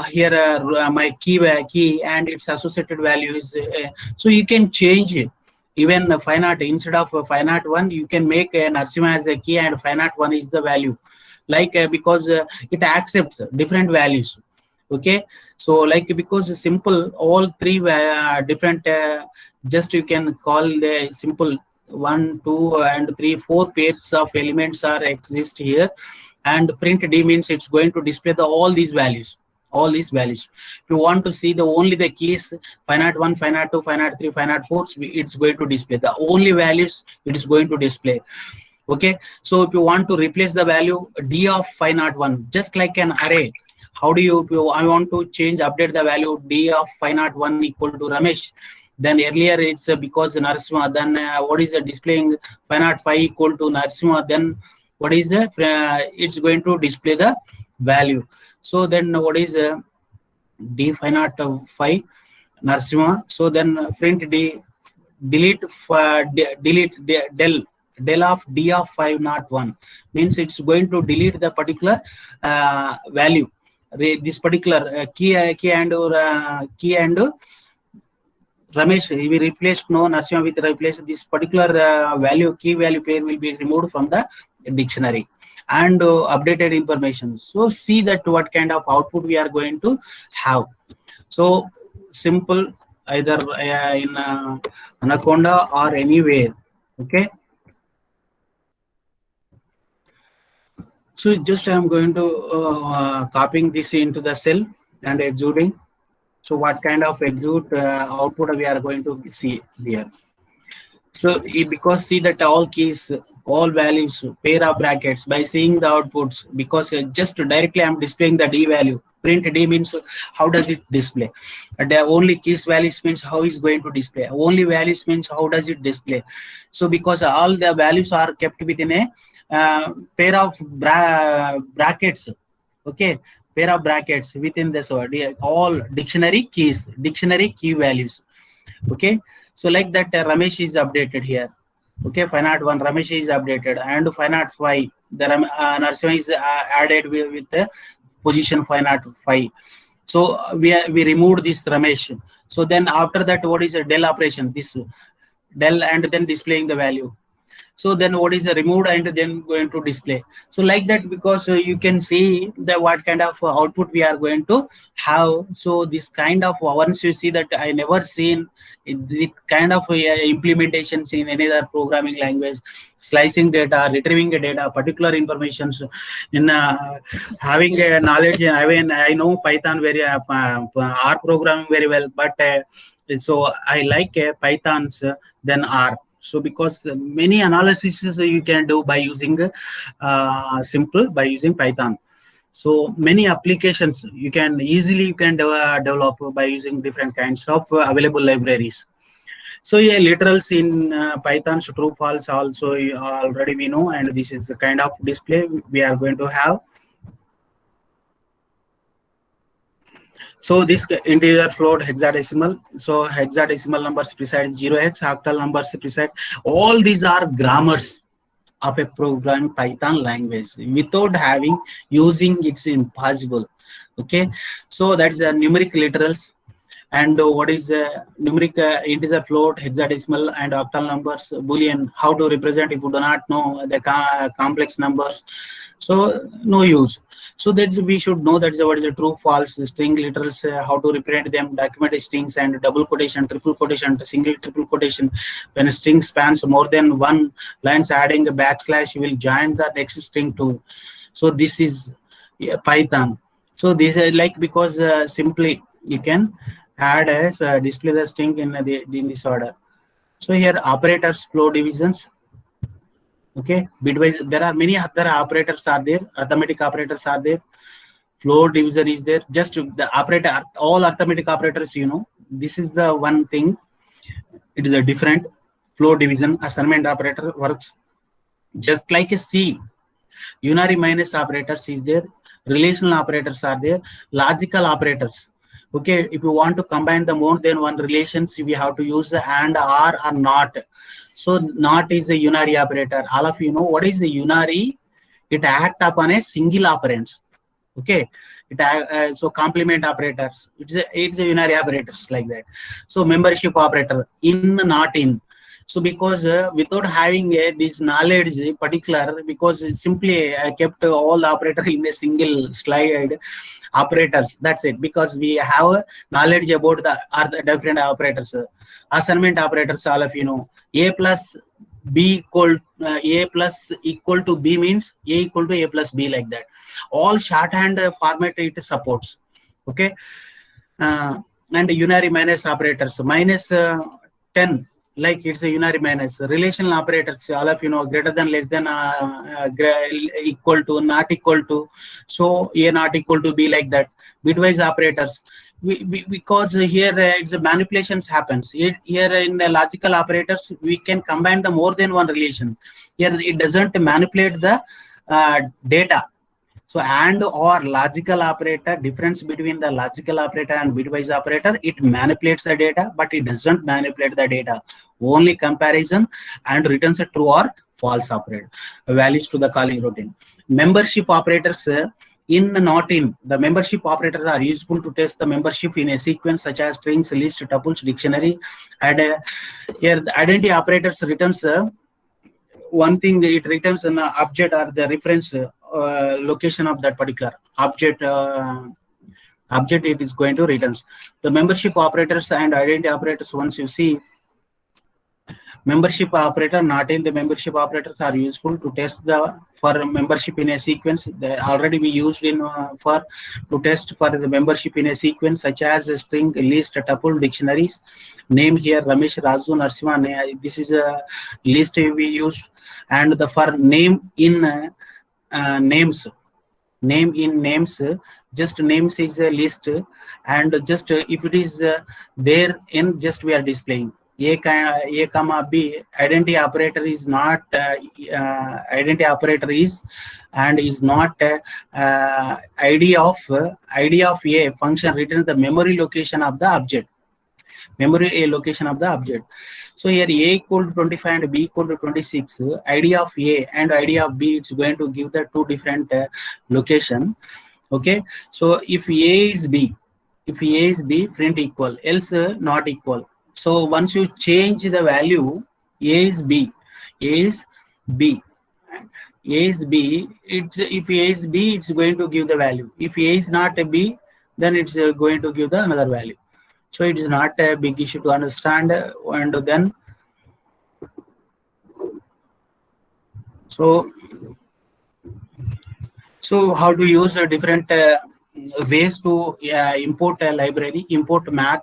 here my key and its associated value is so you can change it. Even 501 instead of 501, you can make a Narasimha as a key and 501 is the value. Like because it accepts different values. Okay, so like because simple all three different just you can call the simple 1 2 and 3 4 pairs of elements are exist here, and print D means it's going to display all these values. If you want to see only the keys 501 502 503 504, it's going to display the only values it is going to display. Okay, so if you want to replace the value D of 501, just like an array, how do you I want to update the value D of 501 equal to Ramesh. Then earlier it's because Narasimha, then what is displaying 505 equal to Narasimha, then what is it's going to display the value. So then what is D 505 Narasimha, so then print D del of d of 501 means it's going to delete the particular value. This particular key and Ramesh, we replaced Narasimha with replace this particular value, key value pair will be removed from the dictionary and updated information. So see that what kind of output we are going to have. So simple, either in Anaconda or anywhere. Okay. So just I am going to copying this into the cell and exuding. So what kind of exude output we are going to see here. So because see that all keys, all values, pair of brackets by seeing the outputs, because just directly I'm displaying the D value. Print D means how does it display? The only keys values means how is going to display. Only values means how does it display. So because all the values are kept within a pair of brackets. Okay. Pair of brackets within this word, all dictionary keys, dictionary key values. Okay, so like that Ramesh is updated here. Okay, 501 Ramesh is updated, and 505 the Narasimha is added with the position 505. So we removed this Ramesh. So then after that, what is a del operation? This del and then displaying the value. So then what is the removed and then going to display. So like that, because you can see that what kind of output we are going to have. So this kind of, once you see that, I never seen the kind of implementations in any other programming language, slicing data, retrieving data, particular information, in having a knowledge. I know Python very R programming very well, but so I like Python's than R. So because many analysis you can do by using by using Python. So many applications you can easily develop by using different kinds of available libraries. So yeah, literals in Python, so true, false also already we know, and this is the kind of display we are going to have. So this integer, float, hexadecimal. So hexadecimal numbers precise 0x, octal numbers precise. All these are grammars of a programming Python language. Without using it's impossible. Okay, so that's the numeric literals. And what is numeric integer, float, hexadecimal, and octal numbers, Boolean, how to represent if you do not know the complex numbers. So no use. So that's, we should know that what is a true, false, string literals, how to represent them, document strings and double quotation, triple quotation, single, triple quotation. When a string spans more than one lines, adding a backslash will join the next string too. So this is Python. So this is like, because simply you can add as display the string in this order. So here operators, flow divisions. Okay, bitwise, there are many other operators are there, arithmetic operators are there, floor division is there. Just the operator, all arithmetic operators, you know, this is the one thing. It is a different floor division. Assignment operator works just like a C. Unary minus operators is there, relational operators are there, logical operators. Okay, if you want to combine the more than one relations, we have to use the and, or not. So not is a unary operator. All of you know what is a unary. It acts upon a single operand. Okay, it so complement operators. It's a unary operators like that. So membership operator, in, not in. So because without having this knowledge particular, because simply I kept all the operator in a single slide operators. That's it. Because we have knowledge about the different operators. Assignment operators, all of you know. A plus B equal A plus equal to B means A equal to A plus B, like that. All shorthand format it supports. Okay, and unary minus operators, minus 10. Like it's a unary minus. Relational operators, all of you know, greater than, less than, equal to, not equal to. So A not equal to B, like that. Bitwise operators, because here it's a manipulations happens. Here in the logical operators, we can combine the more than one relation. Here it doesn't manipulate the data. So and or logical operator, difference between the logical operator and bitwise operator, it manipulates the data, but it doesn't manipulate the data. only comparison and returns a true or false operator values to the calling routine. Membership operators in not in the membership operators are useful to test the membership in a sequence such as strings, list, tuples, dictionary. And here the identity operators returns one thing, it returns an object or the reference location of that particular object. Object it is going to returns. The membership operators and identity operators, once you see, membership operator not in the membership operators are useful to test the for membership in a sequence. They already be used in for to test for the membership in a sequence such as a string, list, tuple, dictionaries. Name here Ramesh, Raju, Narsimha. This is a list we used. And the for name in names, name in names, just names is a list, and just if it is there in just we are displaying. A comma B, identity operator is not identity operator is and is not ID of A function returns the memory location of the object. Memory A location of the object. So here A equal to 25 and B equal to 26. ID of A and ID of B, it's going to give the two different location. Okay. So if A is B, print equal, else not equal. So once you change the value, A is B, it's if A is B, it's going to give the value. If A is not a B, then it's going to give the another value. So it is not a big issue to understand. And then so how to use different ways to import a library, import math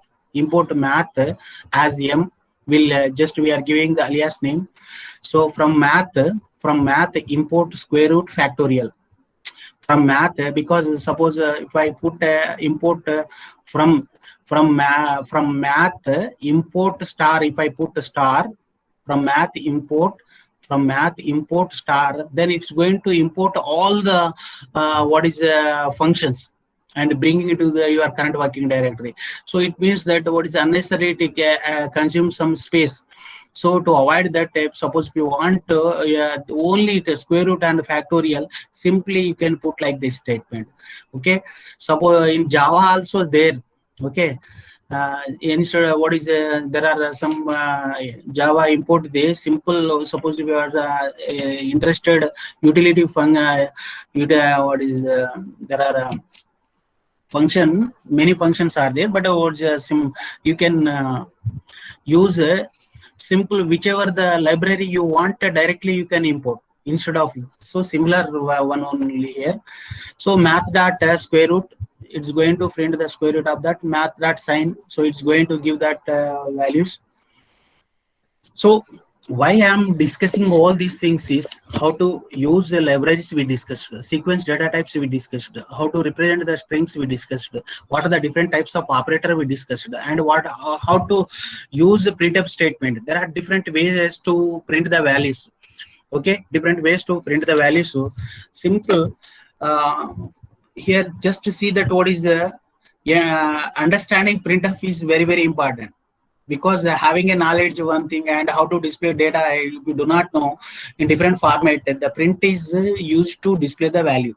as M. Will just we are giving the alias name. So from math import square root factorial. From math, because suppose if I put import from math import star, if I put a star from math import star, then it's going to import all the functions and bringing it to your current working directory. So it means that what is unnecessary to consume some space. So to avoid that, suppose if you want only the square root and factorial, simply you can put like this statement. Okay, suppose in Java also there. Okay, instead of there are some Java import there. Simple. Suppose if you are interested utility there are function, many functions are there, but you can use simple whichever the library you want directly you can import instead of. So similar one only here. So math dot square root, it's going to print the square root of that. Math dot sign, so it's going to give that values. So why I am discussing all these things is how to use the libraries we discussed, sequence data types we discussed, how to represent the strings we discussed, what are the different types of operator we discussed, and how to use the printf statement. There are different ways to print the values. Okay, different ways to print the values. So simple here, just to see that what is the understanding printf is very, very important. Because having a knowledge one thing and how to display data, if you do not know in different format, the print is used to display the value.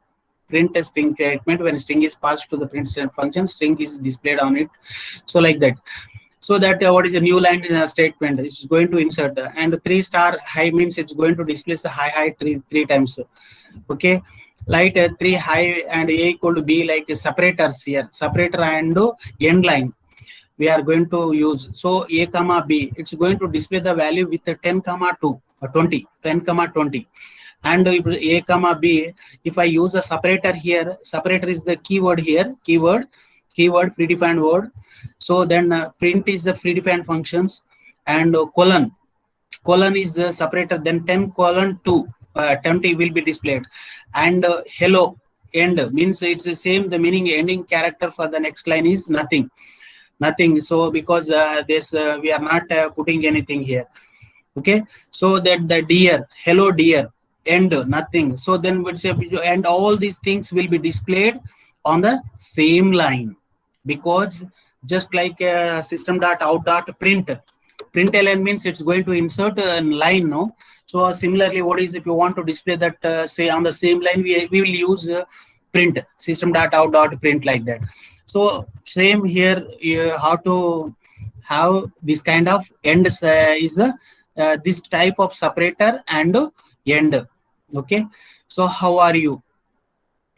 Print a string statement, when string is passed to the print function, string is displayed on it. So like that. So that what is a new line statement, it's going to insert, and 3 star high means it's going to display the high three times. Okay, like 3 high and A equal to B, like separators here, separator and end line we are going to use. So A comma B, it's going to display the value with 10 comma 2 or 20, 10 comma 20. And if A comma B, if I use a separator here, separator is the keyword here, keyword predefined word. So then print is the predefined functions, and colon is the separator, then 10 colon 2 20 will be displayed, and hello end means it's the same, the meaning ending character for the next line is nothing. So because this we are not putting anything here. Okay, so that the dear, hello dear, end nothing. So then we'll say, and all these things will be displayed on the same line, because just like system.out.print, println means it's going to insert a line, no? So similarly, what is if you want to display that, say on the same line, we will use print system.out.print like that. So same here, you have to have this kind of end is this type of separator and end. Okay, so how are you?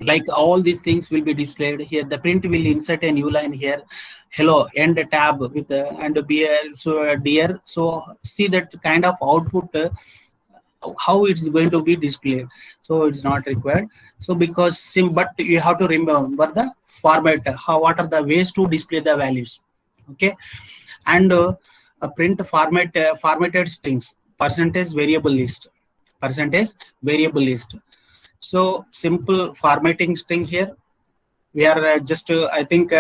Like all these things will be displayed here. The print will insert a new line here. Hello, end tab with and beer. So dear. So see that kind of output. How it's going to be displayed. So it's not required. So because but you have to remember the format. What are the ways to display the values? Okay, and a print format formatted strings, percentage variable list. So simple formatting string here. We are just I think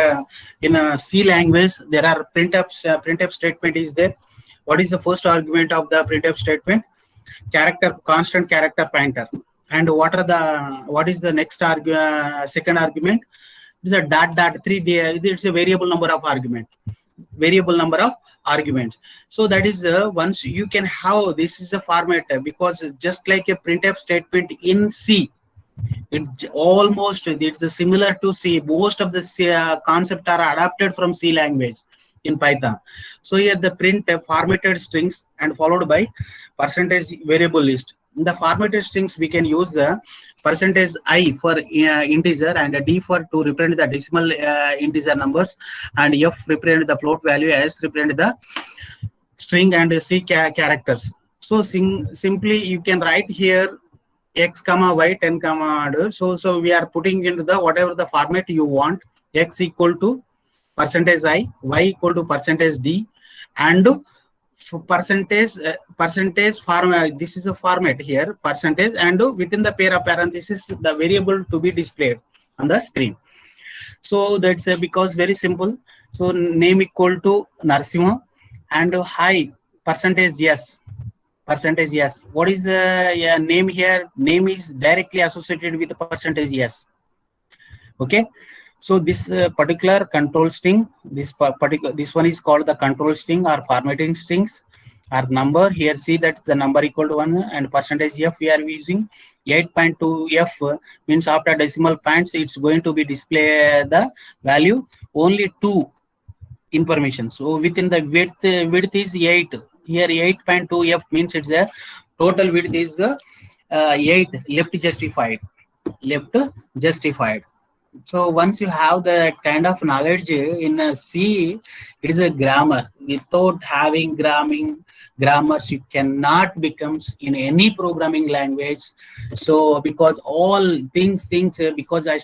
in a C language there are printf statement is there. What is the first argument of the printf statement? Constant character pointer. And what is the next second argument? It's a .3. It's a variable number of arguments. So that is once you can have this is a format, because just like a printf statement in C, it's similar to C. Most of the concepts are adapted from C language in Python. So here the print formatted strings and followed by percentage variable list. In the formatted strings, we can use the percentage I for integer and D for to represent the decimal integer numbers, and F represent the float value, S represent the string, and C characters. So simply you can write here X comma Y 10 comma. So we are putting into the whatever the format you want. X equal to percentage I, Y equal to percentage D, and percentage format. This is a format here, percentage, and within the pair of parentheses the variable to be displayed on the screen. So that's because very simple. So name equal to Narasimha, and hi percentage yes. What is the name here? Name is directly associated with the percentage yes. Okay. So this particular control string, this one is called the control string or formatting strings or number. Here see that the number equal to 1 and percentage F we are using 8.2 F means after decimal points it's going to be display the value only 2 information. So within the width is 8. Here 8.2 F means it's a total width is 8 left justified. So once you have the kind of knowledge in C, it is a grammar. Without having grammars, you cannot become in any programming language. So because all things because I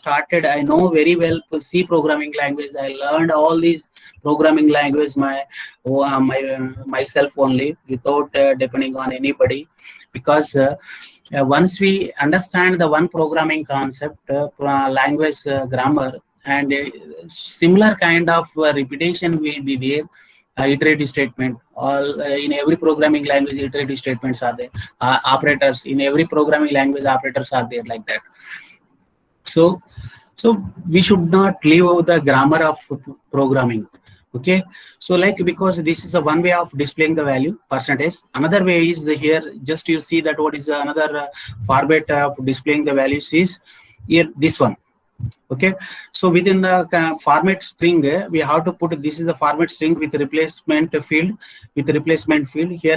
know very well C programming language. I learned all these programming language myself only without depending on anybody, because once we understand the one programming concept, language grammar, and similar kind of repetition will be there. Iterative statement, all in every programming language iterative statements are there. Operators in every programming language, operators are there like that. So we should not leave out the grammar of programming. Okay, so like because this is a one way of displaying the value percentage. Another way is here, just you see that what is another format of displaying the values is here this one. Okay, so within the format string we have to put this is a format string with replacement field. Here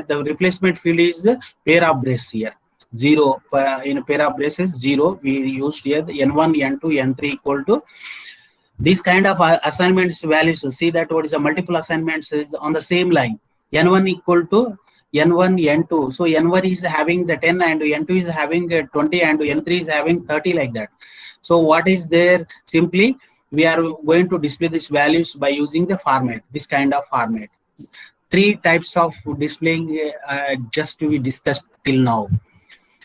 the replacement field is pair of brace here 0 in a pair of braces 0 we used here the n1 n2 n3 equal to this kind of assignments values. So see that what is a multiple assignments is on the same line. N1 equal to N1, N2. So N1 is having the 10 and N2 is having 20 and N3 is having 30 like that. So what is there? Simply we are going to display these values by using the format, this kind of format. 3 types of displaying just we discussed till now.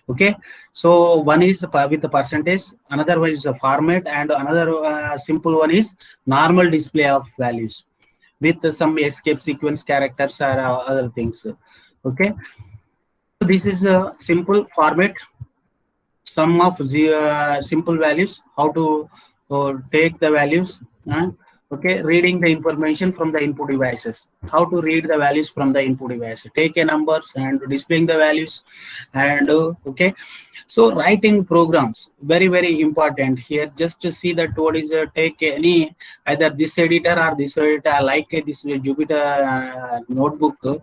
Okay, so one is with the percentage, another one is a format, and another simple one is normal display of values with some escape sequence characters or other things. Okay, so this is a simple format, sum of the simple values, how to take the values Okay, reading the information from the input devices. How to read the values from the input device? Take a numbers and displaying the values, and okay. So writing programs, very important here. Just to see that what is take any either this editor or this editor, like this Jupyter notebook,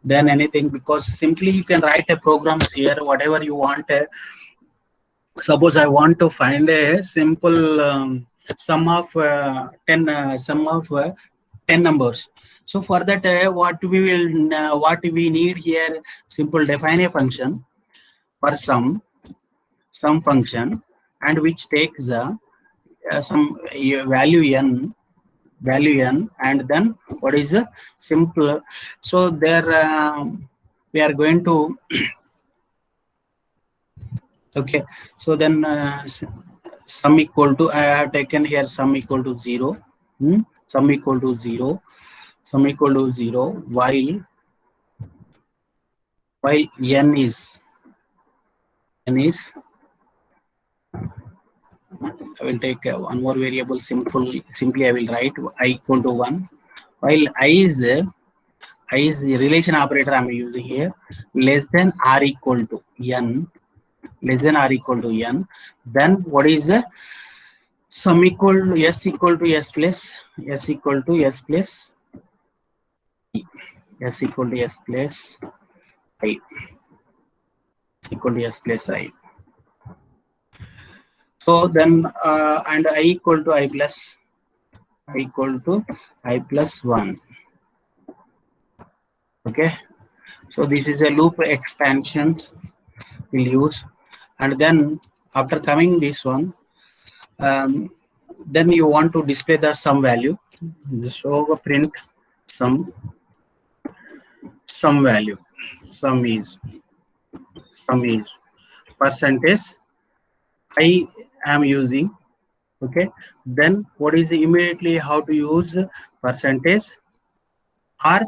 then anything, because simply you can write a programs here whatever you want. Suppose I want to find a simple sum of 10 numbers. So for that, what we need here, simple define a function for some function, and which takes some value n, and then what is a simple. So there we are going to okay. So then sum equal to, I have taken here sum equal to 0, sum equal to 0, sum equal to 0, while n is I will take one more variable. Simply I will write I equal to 1, while I is the relation operator I am using here, less than or equal to n, less than or equal to n. Then what is the sum equal to s equal to s plus s equal to s plus s equal to s plus I, equal to s plus I. So then and I equal to I plus 1. Okay, so this is a loop expansions we'll use, and then after coming this one, then you want to display the sum value. So print sum value. Sum is percentage I am using. Okay, then what is immediately how to use percentage or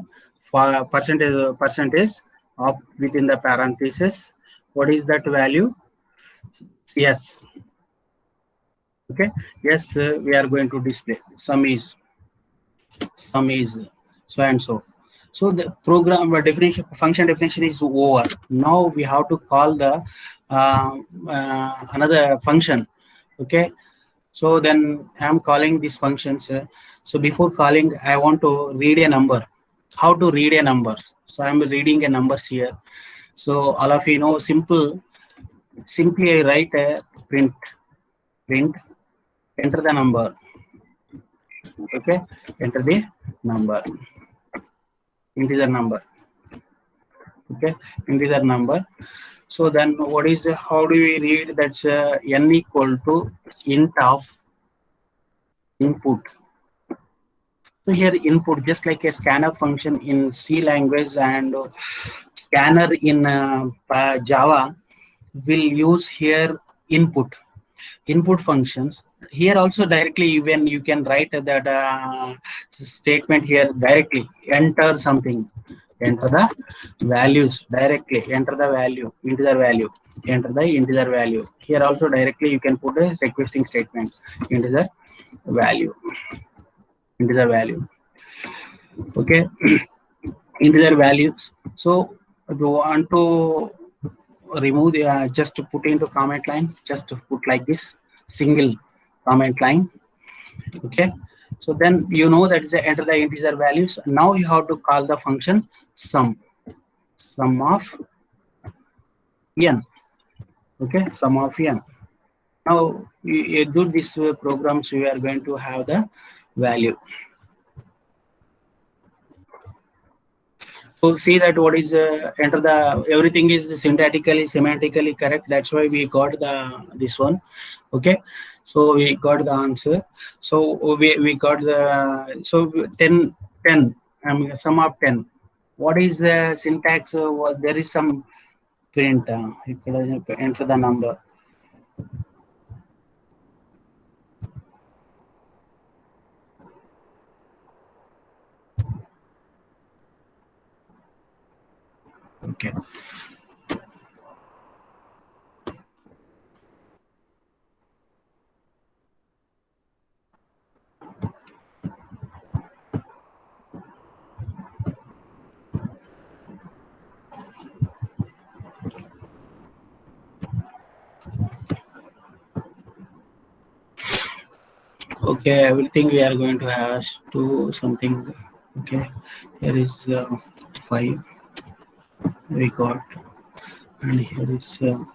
for percentage of within the parenthesis. What is that value? Yes. Okay, yes, we are going to display sum is so and so. So the program definition, function definition is over. Now we have to call the another function. Okay, so then I'm calling these functions. So before calling, I want to read a number. How to read a numbers? So I'm reading a numbers here. So all of you know, simply I write a print, enter the number. Okay, enter the number, integer number. Okay, integer number. So then what is how do we read? That's n equal to int of input. So here input, just like a scanner function in C language and scanner in Java, will use here input functions. Here also directly even you can write that statement here directly, enter something, enter the values directly, enter the value, integer value, enter the integer value. Here also directly you can put a requesting statement, integer value. Okay, integer values. So if you want to remove the just to put into comment line, just to put like this single comment line. Okay, so then you know that is enter the integer values. Now you have to call the function sum of n. Okay, sum of n. Now you do this programs, we are going to have the value. So see that what is enter the everything is semantically correct. That's why we got the this one. Okay, so we got the answer. So we got the 10 sum of 10. What is the syntax? There is some print. Enter the number. Okay. Okay, everything we are going to have to something. Okay, here is 5 we got, and here is 10.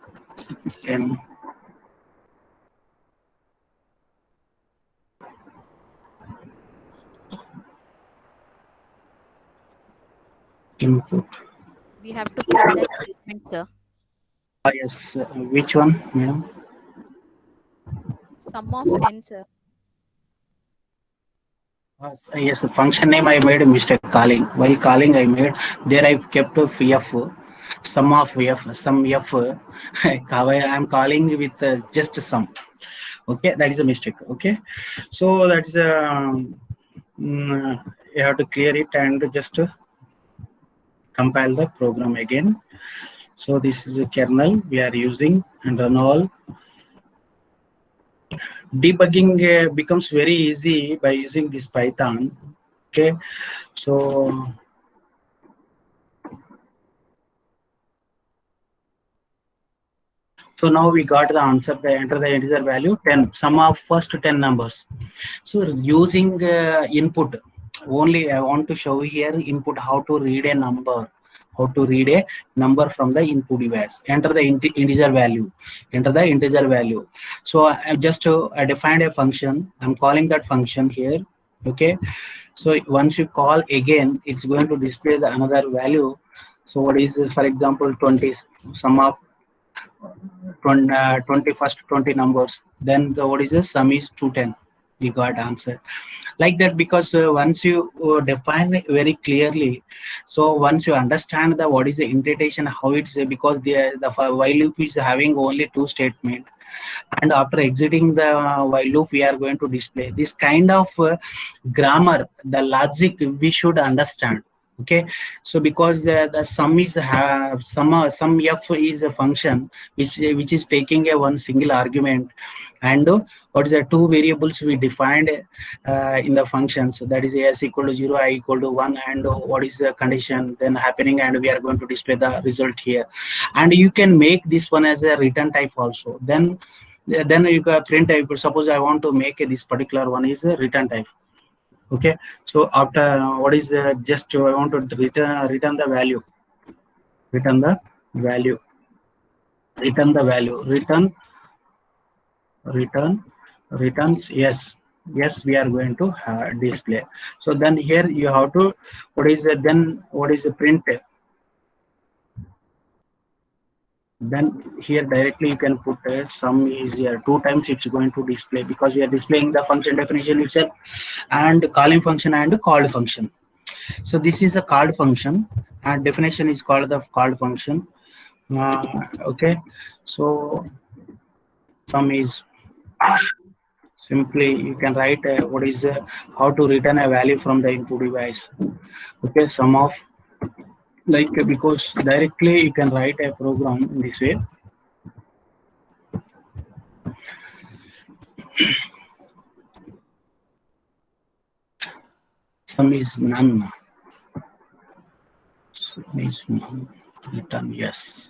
Input. We have to print that statement, sir. Yes, which one, madam? Sum of n, sir. Yes, the function name I made a mistake calling. While calling, I made there I've kept a f, sum of f, some f. I am calling with just sum. Okay, that is a mistake. Okay, so that's you have to clear it and just compile the program again. So this is a kernel we are using and run all. Debugging becomes very easy by using this Python. Okay, so now we got the answer. They enter the integer value 10, sum of first 10 numbers. So using input only, I want to show here input how to read a number. How to read a number from the input device. Enter the integer value. Enter the integer value. So I just I defined a function. I'm calling that function here. Okay. So once you call again, it's going to display the another value. So what is, for example, 20, sum of 21st 20 numbers. Then what is the sum is 210. We got answer like that, because once you define it very clearly, so once you understand the what is the indentation, how it's because the while loop is having only 2 statement, and after exiting the while loop we are going to display this kind of grammar, the logic we should understand. Okay, so because the sum is sum f is a function which is taking a one single argument, and what is the 2 variables we defined in the functions, that is s equal to 0, I equal to 1, and what is the condition then happening, and we are going to display the result here. And you can make this one as a return type also. Then you can print type. Suppose I want to make this particular one is a return type. Okay, so after what is just I want to return the value, return the value, returns yes, we are going to display. So then here you have to what is the print. Then here directly you can put sum is here 2 times, it's going to display because we are displaying the function definition itself, and calling function and called function. So this is a called function and definition is called the called function. Okay, so sum is simply you can write what is how to return a value from the input device. Okay, sum of, like, because directly you can write a program in this way. Sum is none. Sum is none. Return yes.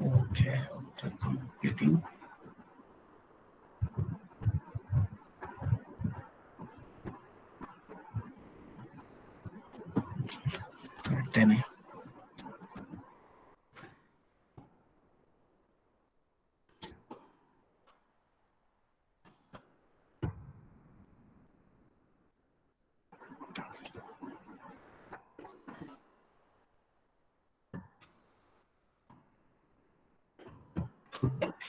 Okay, after completing. Return.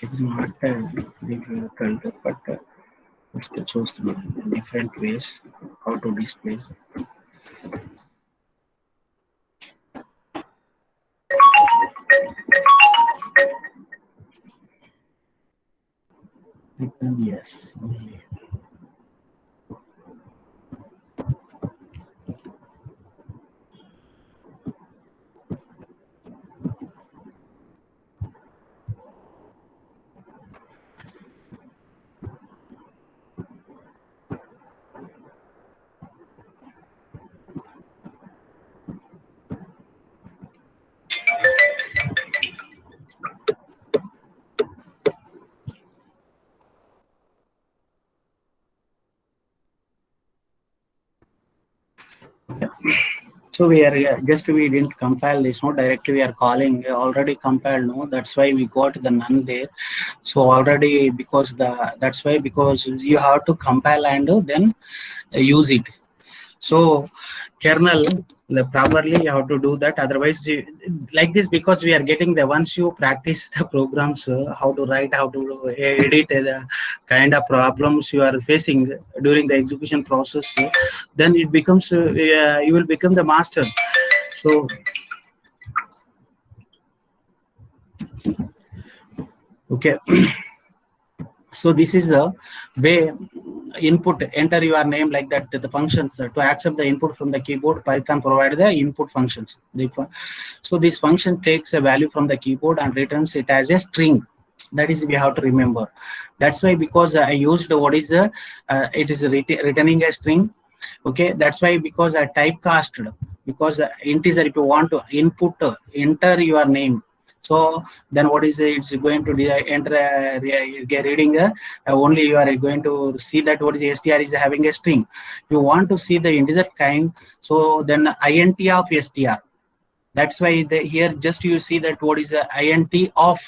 It's not difficult, but it's choose different ways how to display. Yes, only. So we are we didn't compile this, no, directly we are calling already compiled, no, that's why we got the none there. So already, because that's why, because you have to compile and then use it. So kernel, properly you have to do that, otherwise like this, because we are getting the, once you practice the programs, how to write, how to edit, the kind of problems you are facing during the execution process, then it becomes you will become the master. So okay. So this is the way input, enter your name like that, the functions to accept the input from the keyboard. Python provide the input functions. So this function takes a value from the keyboard and returns it as a string. That is, we have to remember. That's why, because I used what is the it is returning a string. Okay, that's why, because I typecasted, because integer, if you want to input enter your name, so then what is it's going to enter reading only you are going to see that what is str is having a string. You want to see the integer kind, so then int of str. That's why here just you see that what is int of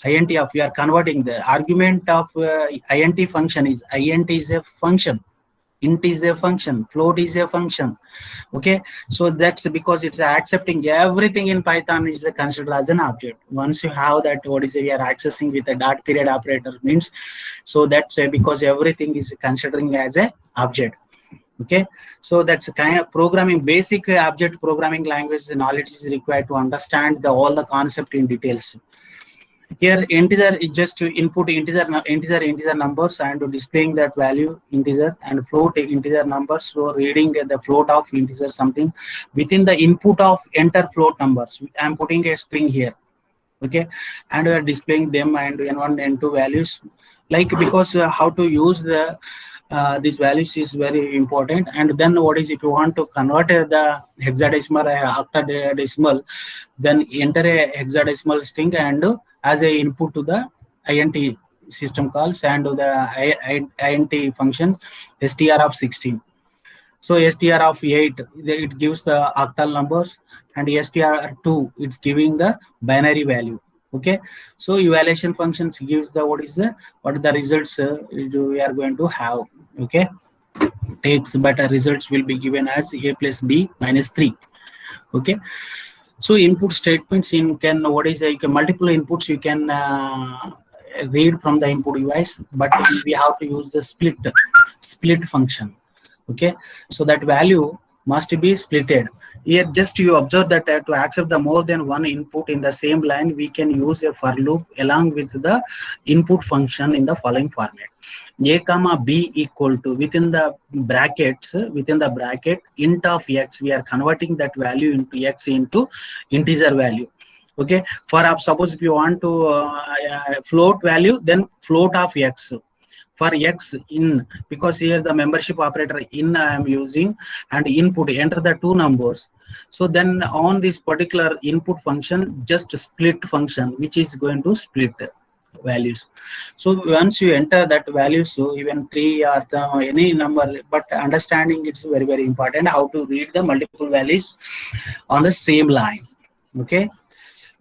you are converting the argument of int function is int is a function, int is a function, float is a function. Okay, so that's because it's accepting everything in Python is considered as an object. Once you have that, what is we are accessing with a dot period operator means, so that's because everything is considering as a object. Okay, so that's a kind of programming, basic object programming language knowledge is required to understand all the concept in details. Here integer is just to input integer numbers and displaying that value integer, and float integer numbers, so reading the float of integer something within the input of enter float numbers. I'm putting a string here. Okay, and we are displaying them and n1 n2 values, like, because how to use the these values is very important. And then what is, if you want to convert the hexadecimal octadecimal, then enter a hexadecimal string and as a input to the int system calls and the int functions str of 16. So str of 8, it gives the octal numbers, and str2, it's giving the binary value. Okay, so evaluation functions gives the what are the results we are going to have. Okay, takes, but results will be given as a plus b minus 3. Okay, so input statements in can multiple inputs you can read from the input device, but we have to use the split function. Okay, so that value must be splitted. Here just you observe that to accept the more than one input in the same line, we can use a for loop along with the input function in the following format: a comma b equal to, within the bracket int of x, we are converting that value into x into integer value. Okay, for suppose if you want to float value, then float of x. For x in, because here the membership operator in I am using, and input enter the two numbers. So then on this particular input function, just split function, which is going to split values. So once you enter that value, so even 3 or any number, but understanding it's very, very important how to read the multiple values on the same line. Okay,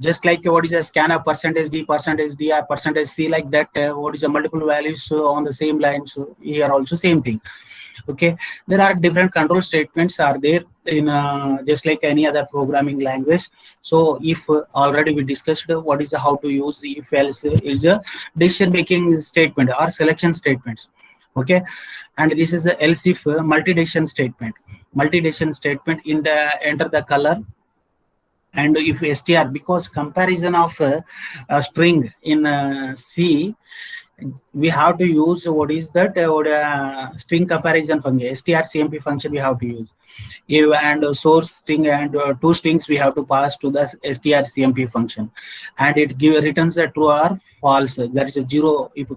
just like what is a scan of %d or %c, like that, what is the multiple values on the same line. So here also same thing. Okay, there are different control statements are there in just like any other programming language. So if already we discussed what is how to use if else is a decision making statement or selection statements. Okay, and this is the else if multi-decision statement. Multi-decision statement in the enter the color. And if str, because comparison of a string in C, we have to use what is that string comparison function, strcmp function we have to use. And source string and two strings we have to pass to the strcmp function, and it returns a true or false. That is a 0. If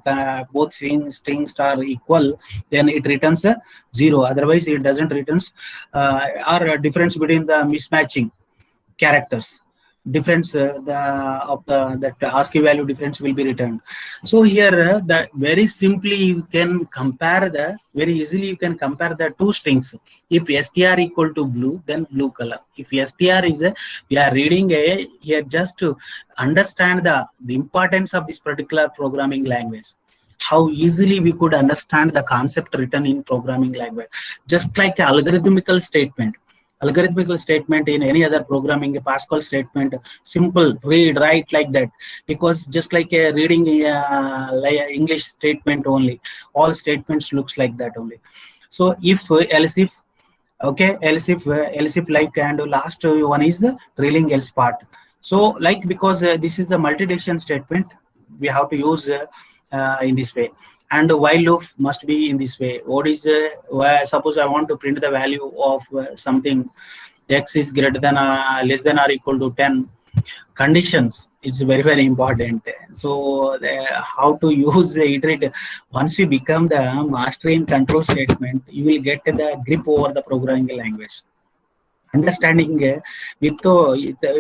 both strings are equal, then it returns a 0. Otherwise it doesn't returns or a difference between the mismatching characters. difference that ASCII value difference will be returned. So here the very simply you can compare very easily you can compare the two strings. If str equal to blue, then blue color. If str is we are reading here just to understand the importance of this particular programming language, how easily we could understand the concept written in programming language, just like algorithmical statement. Algorithmical statement in any other programming, a Pascal statement, simple, read, write like that, because just like reading like English statement only, all statements looks like that only. So if else if, okay, else if like, and last one is the trailing else part. So like, because this is a multi-decision statement, we have to use in this way. And while loop must be in this way. What is suppose I want to print the value of something, x is greater than less than or equal to 10. Conditions, it's very, very important. So how to use the iterate. Once you become the master in control statement, you will get the grip over the programming language. Understanding with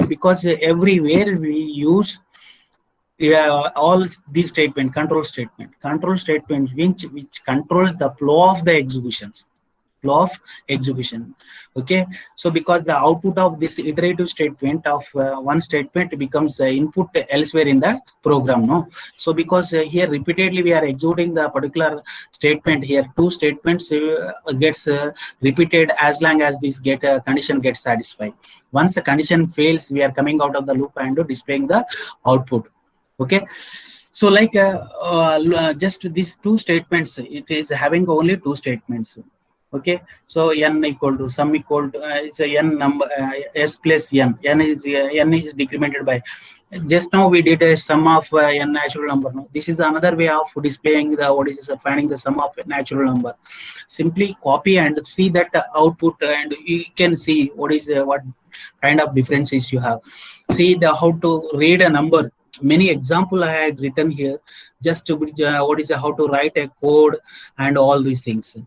because everywhere we use all these statement, control statement which controls the flow of the executions, okay. So because the output of this iterative statement of one statement becomes input elsewhere in the program, no. So because here repeatedly we are executing the particular statement, here two statements gets repeated as long as this condition gets satisfied. Once the condition fails, we are coming out of the loop and displaying the output. Okay, so like just these two statements, it is having only two statements. Okay, so n equal to sum equal to it's a n number s plus n. N is decremented by. Just now we did a sum of n natural number. No? This is another way of displaying the finding the sum of natural number. Simply copy and see that output, and you can see what kind of differences you have. See how to read a number. Many example I had written here, just to how to write a code and all these things.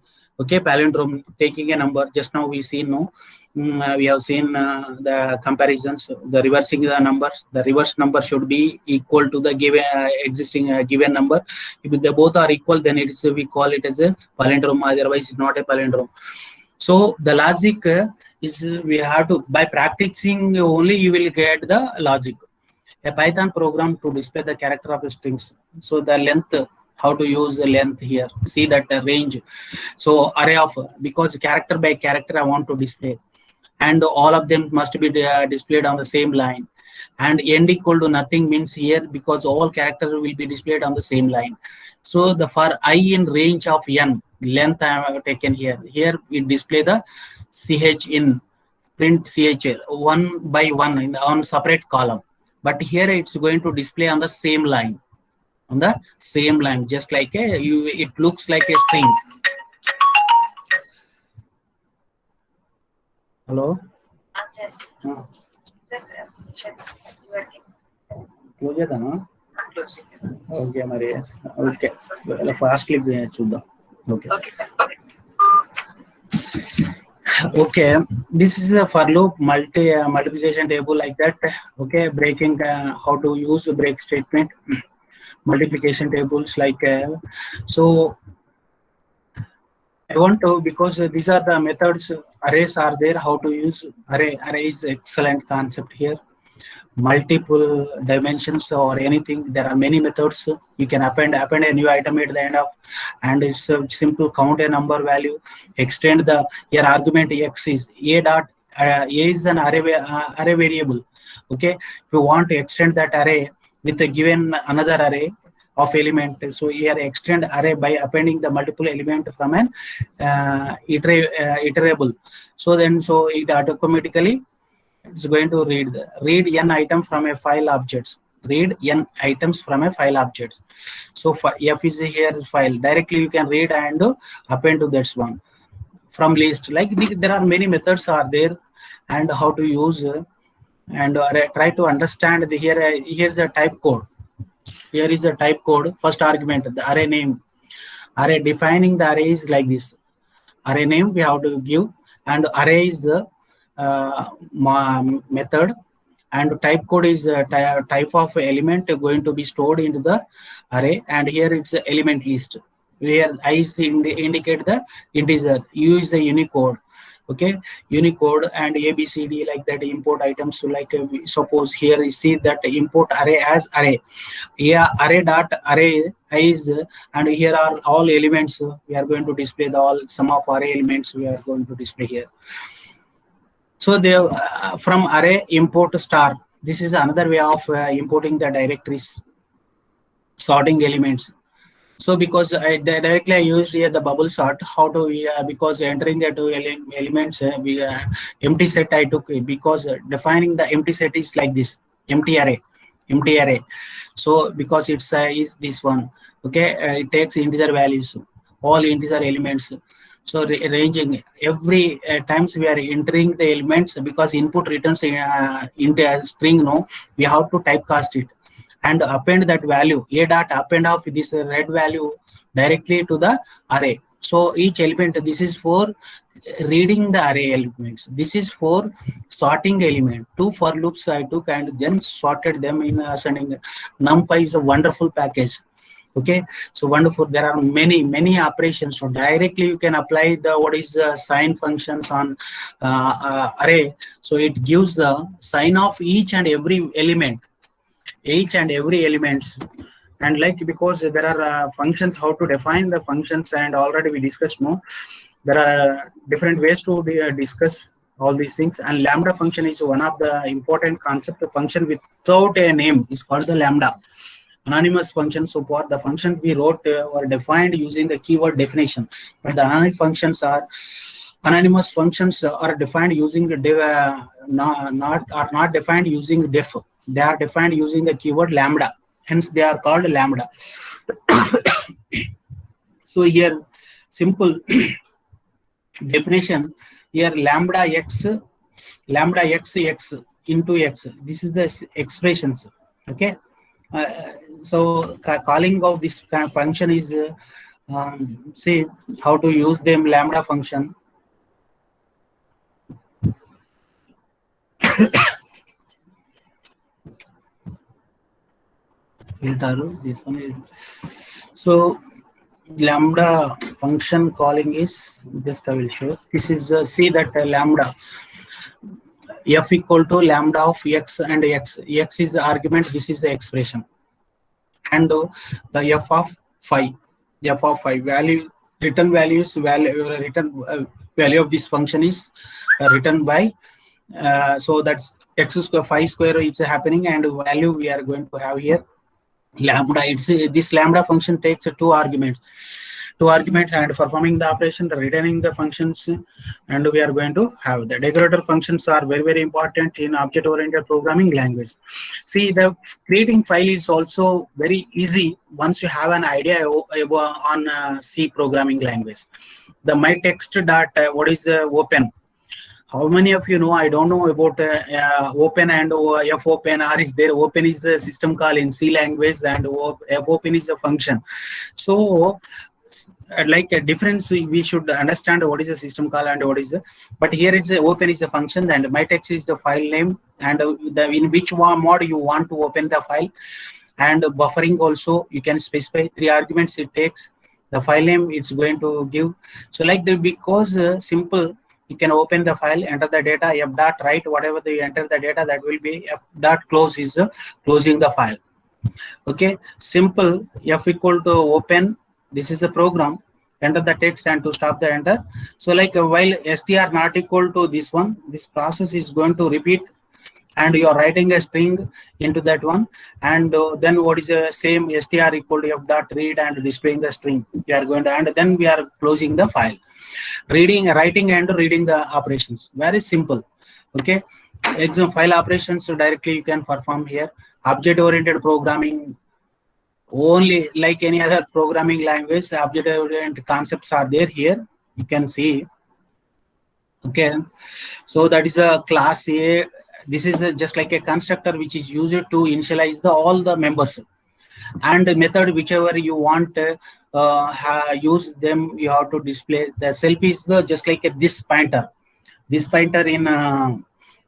Okay, palindrome, taking a number. Just now we see we have seen the comparisons, the reversing the numbers. The reverse number should be equal to the given existing given number. If they both are equal, then we call it as a palindrome. Otherwise, it's not a palindrome. So the logic is we have to, by practicing only you will get the logic. A Python program to display the character of the strings. So the length, how to use the length here. See that range. So array of, because character by character I want to display, and all of them must be displayed on the same line. And end equal to nothing means here, because all characters will be displayed on the same line. So the for I in range of n, length I have taken here. Here we display the ch in print ch one by one on separate column. But here it's going to display on the same line. On the same line, just like it looks like a string. Hello? Close it, no? Okay, Maria. Okay. Fastly chuddam. Okay. Okay, this is a for loop multiplication table like that. Okay, breaking how to use the break statement, multiplication tables like so. I want to, because these are the methods, arrays are there. How to use array is excellent concept here. Multiple dimensions or anything, there are many methods. You can append a new item at the end of, and it's a simple count a number value, extend the your argument x is a dot a is an array variable. Okay, if you want to extend that array with a given another array of element, so here extend array by appending the multiple element from an iterable. So then it automatically it's going to read n item from a file objects. Read n items from a file objects. So f is here file. Directly you can read and append to that one from list. Like there are many methods are there, and how to use and try to understand the here's a type code. Here is a type code. First argument, the array name. Array defining the array is like this. Array name we have to give, and array is the method, and type code is type of element going to be stored into the array, and here it's the element list where I indicate the integer, U is the Unicode. Okay, Unicode and ABCD like that, import items. So like suppose here you see that import array as array. Yeah, array dot array is, and here are all elements. We are going to display the all sum of array elements we are going to display here. So they from array import star. This is another way of importing the directories, sorting elements. So because I directly used here the bubble sort, how do we, because entering the two elements, empty set I took, because defining the empty set is like this, empty array. So because it's is this one, okay, it takes integer values, all integer elements. So ranging every times we are entering the elements, because input returns into a string, no, we have to typecast it and append that value, a dot append of this red value directly to the array. So each element, this is for reading the array elements, this is for sorting element. 2 for loops I took and then sorted them in ascending. NumPy is a wonderful package. Okay, so wonderful. There are many operations. So directly you can apply the what is sign functions on array. So it gives the sign of each and every element. And like, because there are functions, how to define the functions, and already we discussed more. There are different ways to discuss all these things, and lambda function is one of the important concept. Of function without a name is called the lambda anonymous function. So for the function we wrote or defined using the keyword definition, but the anonymous functions are defined using the not defined using def. They are defined using the keyword lambda, hence they are called lambda. So here simple definition, here lambda x into x, this is the expressions. Okay, so calling of this kind of function is see how to use them. Lambda function, this one is, so lambda function calling is, just I will show. This is see that lambda f equal to lambda of x, and x is the argument, this is the expression, and the f of phi value, return values, return value of this function is written by so that's x square, phi square is happening, and value we are going to have here lambda. It's this lambda function takes two arguments and performing the operation, returning the functions, and we are going to have the decorator functions are very important in object oriented programming language. See, the creating file is also very easy once you have an idea on C programming language. The my text dot what is the open? How many of you know? I don't know about open and fopen. Or is there? Open is a system call in C language, and fopen is a function. So like a difference, we should understand what is a system call and what is the, but here it's a open is a function, and my text is the file name, and in which mode you want to open the file, and buffering also you can specify 3 arguments it takes. The file name it's going to give. So like the, because simple, you can open the file, enter the data, f dot write whatever they enter the data, that will be f dot close is closing the file. Okay, simple, f equal to open, this is a program, enter the text and to stop the enter. So like while str not equal to this one, this process is going to repeat, and you are writing a string into that one, and then what is the same str equal to f dot read and displaying the string. You are going to, and then we are closing the file. Writing and reading the operations, very simple. Okay, exam file operations directly you can perform here. Object oriented programming, only like any other programming language, object oriented concepts are there here, you can see. Okay, so that is a class A. This is just like a constructor which is used to initialize all the members, and the method whichever you want use them, you have to display. The self is just like this pointer in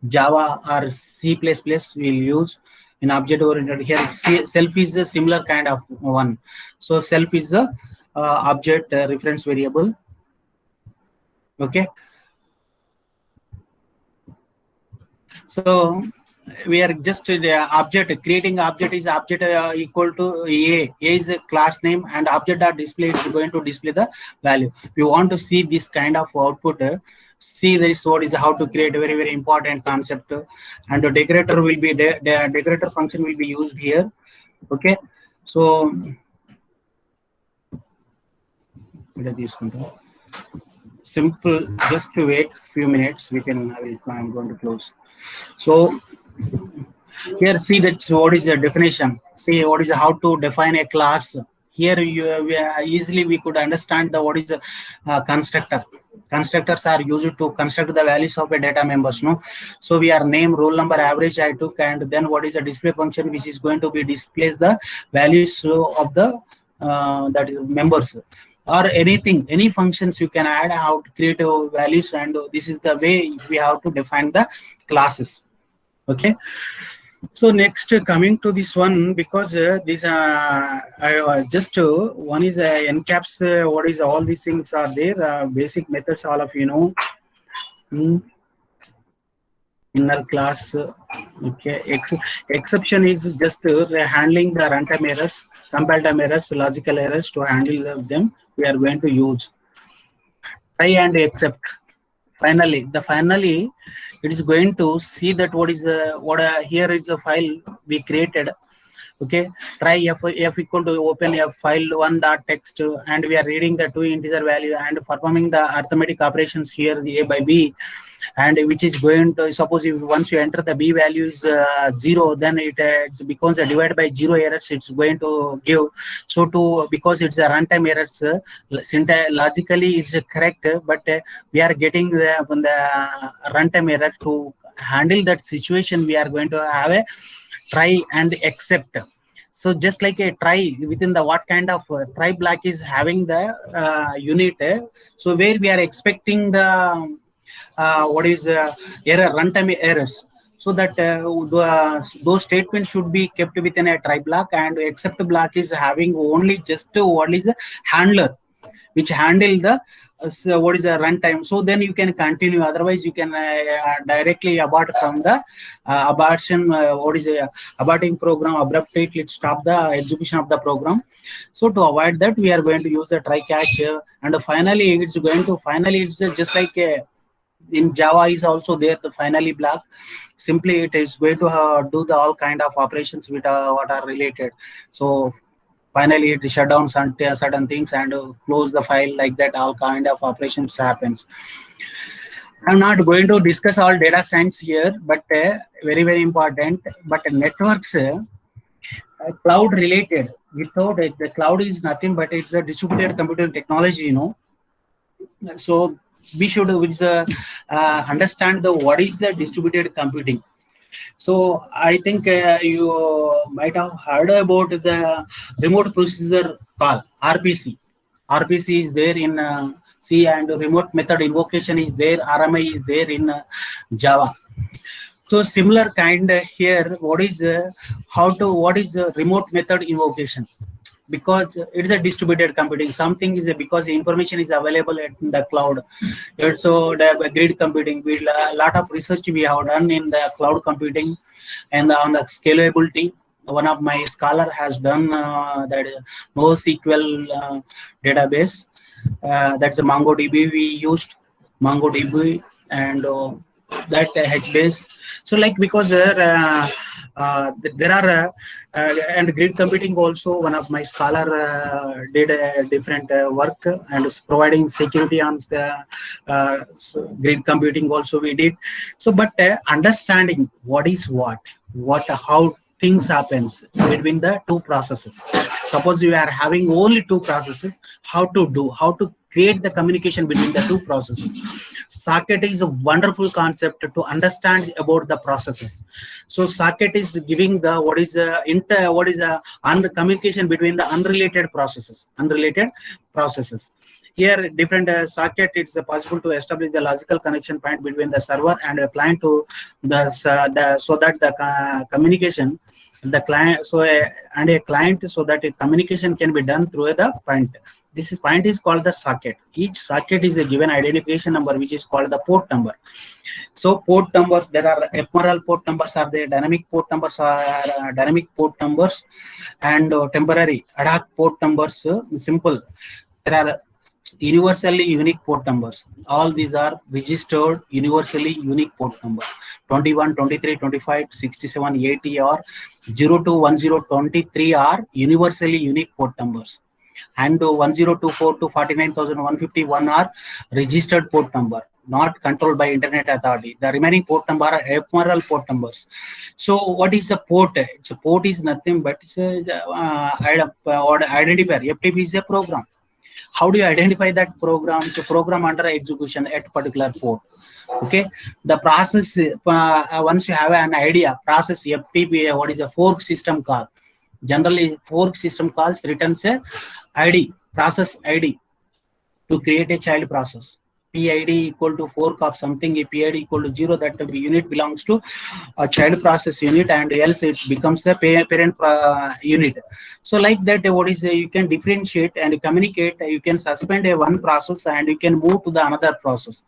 Java or C++ we'll use in object oriented. Here self is a similar kind of one. So self is a object reference variable. Okay. So we are just the object creating object is object equal to A. A is a class name and object dot display is going to display the value. If you want to see this kind of output, see this what is how to create a very, very important concept. And the decorator will be the decorator function will be used here. Okay. So simple, just to wait few minutes, I'm going to close. So here see that what is the definition, see what is how to define a class. Here easily we could understand the what is the constructor. Constructors are used to construct the values of a data members, no? So we are name, roll number, average I took, and then what is a display function which is going to be displays the values of the that is members, or anything, any functions you can add how to create values, and this is the way we have to define the classes. Okay. So next coming to this one, because this I just one is encaps what is all these things are there, basic methods all of you know. Inner class. Okay. Exception is just handling the runtime errors, compile time errors, logical errors. To handle them we are going to use try and except. Finally it is going to see that what is here is a file we created. Okay, try f equal to open a file 1.txt, and we are reading the 2 integer value and performing the arithmetic operations here, the a by b, and which is going to, suppose if once you enter the b value is 0, then it becomes a divide by 0 errors it's going to give. So to, because it's a runtime errors, logically it's correct, but we are getting the runtime error. To handle that situation we are going to have a try and except. So just like a try, within the what kind of try block is having the unit, so where we are expecting the what is error, runtime errors, so that those statements should be kept within a try block, and except block is having only just what is a handler which handle the what is the runtime. So then you can continue, otherwise you can directly abort from the abortion, what is a aborting program, abruptly it stop the execution of the program. So to avoid that we are going to use the try catch, and finally it's going to, it's just like in Java is also there the finally block. Simply it is going to do the all kind of operations with what are related. So finally it shut down certain things and close the file, like that all kind of operations happens. I'm not going to discuss all data science here, but very, very important. But networks, cloud related, without it, the cloud is nothing but it's a distributed computing technology, you know. So we should understand what is the distributed computing. So I think you might have heard about the remote procedure call, RPC. RPC is there in C, and remote method invocation is there, RMI is there in Java. So similar kind here, what is remote method invocation? Because it is a distributed computing, something is because information is available in the cloud. So the grid computing, a lot of research we have done in the cloud computing and on the scalability. One of my scholar has done that NoSQL database, that's a MongoDB. We used MongoDB and that HBase. So like, because there are and grid computing also, one of my scholar did a different work and is providing security on the grid computing also we did. So but understanding what is how things happens between the two processes. Suppose you are having only two processes, how to create the communication between the two processes. Socket is a wonderful concept to understand about the processes. So socket is giving the communication between the unrelated processes. Here, different socket, it's possible to establish the logical connection point between the server and a client to so that the communication, the client, and a client, so that a communication can be done through the point. This point is called the socket. Each socket is a given identification number, which is called the port number. So port number, there are ephemeral port numbers are there, dynamic port numbers are dynamic port numbers, and temporary ad hoc port numbers. Simple. There are universally unique port numbers. All these are registered universally unique port number. 21, 23, 25, 67, 80 or 0 to 10, 23 are universally unique port numbers. And 1024 to 49,151 are registered port number, not controlled by Internet Authority. The remaining port number are ephemeral port numbers. So what is a port? It's a port is nothing but it's identifier. FTP is a program. How do you identify that program? It's a program under execution at particular port. Okay, the process, once you have an idea, process FTP, what is a fork system call? Generally, fork system calls returns a ID, process ID, to create a child process. PID equal to fork of something, a PID equal to 0, that the unit belongs to a child process unit, and else it becomes a parent unit. So like that, what is you can differentiate and communicate. You can suspend a one process and you can move to the another process.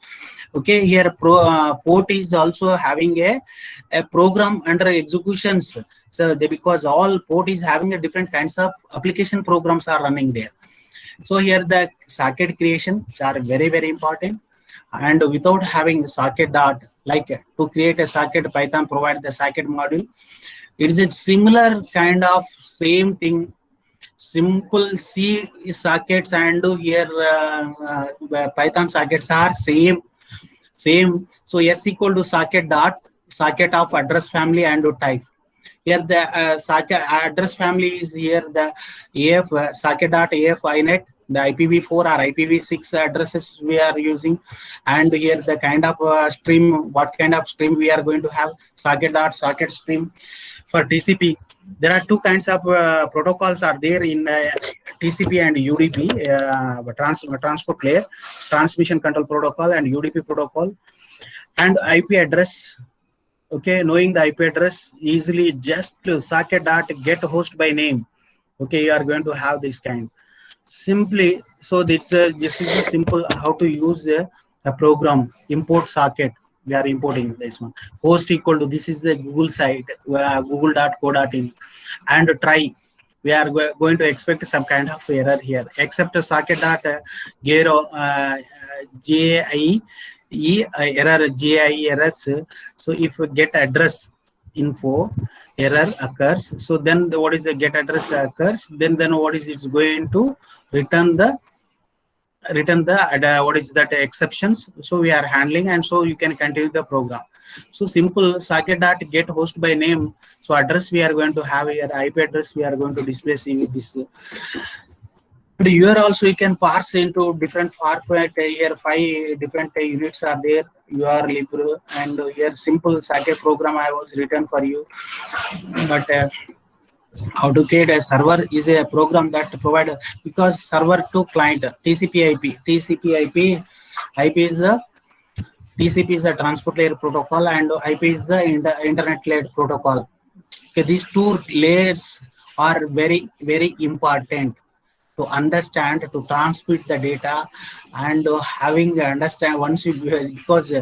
Okay, here port is also having a program under executions. So because all port is having a different kinds of application programs are running there. So here the socket creations are very, very important. And without having socket dot, like to create a socket, Python provide the socket module. It is a similar kind of same thing. Simple C sockets and here Python sockets are same. So S equal to socket dot, socket of address family and type. Here the socket address family is here the AF socket dot AF inet, the IPv4 or IPv6 addresses we are using, and here the kind of stream, what kind of stream we are going to have, socket dot socket stream. For TCP, there are two kinds of protocols are there in TCP and UDP, transport layer, transmission control protocol, and UDP protocol, and IP address. Okay, knowing the IP address easily, just socket dot get host by name. Okay, you are going to have this kind simply. So this is a simple how to use a program. Import socket, we are importing this one. Host equal to, this is the Google site, google.co.in, and try. We are going to expect some kind of error here. Except socket dot gero JIE error, JIE errors. So if we get address info error occurs, so then what is the get address occurs, then what is it's going to return the what is that exceptions. So we are handling, and so you can continue the program. So simple socket dot get host by name. So address we are going to have here, IP address we are going to display with this. But here also you can parse into different format. Here 5 different units are there. You are libre, and here simple socket program I was written for you. But how to create a server is a program that provide, because server to client, TCP/IP. TCP/IP, IP is the TCP is the transport layer protocol, and IP is the internet layer protocol. Okay, these two layers are very, very important to understand, to transmit the data, and having understand once you, because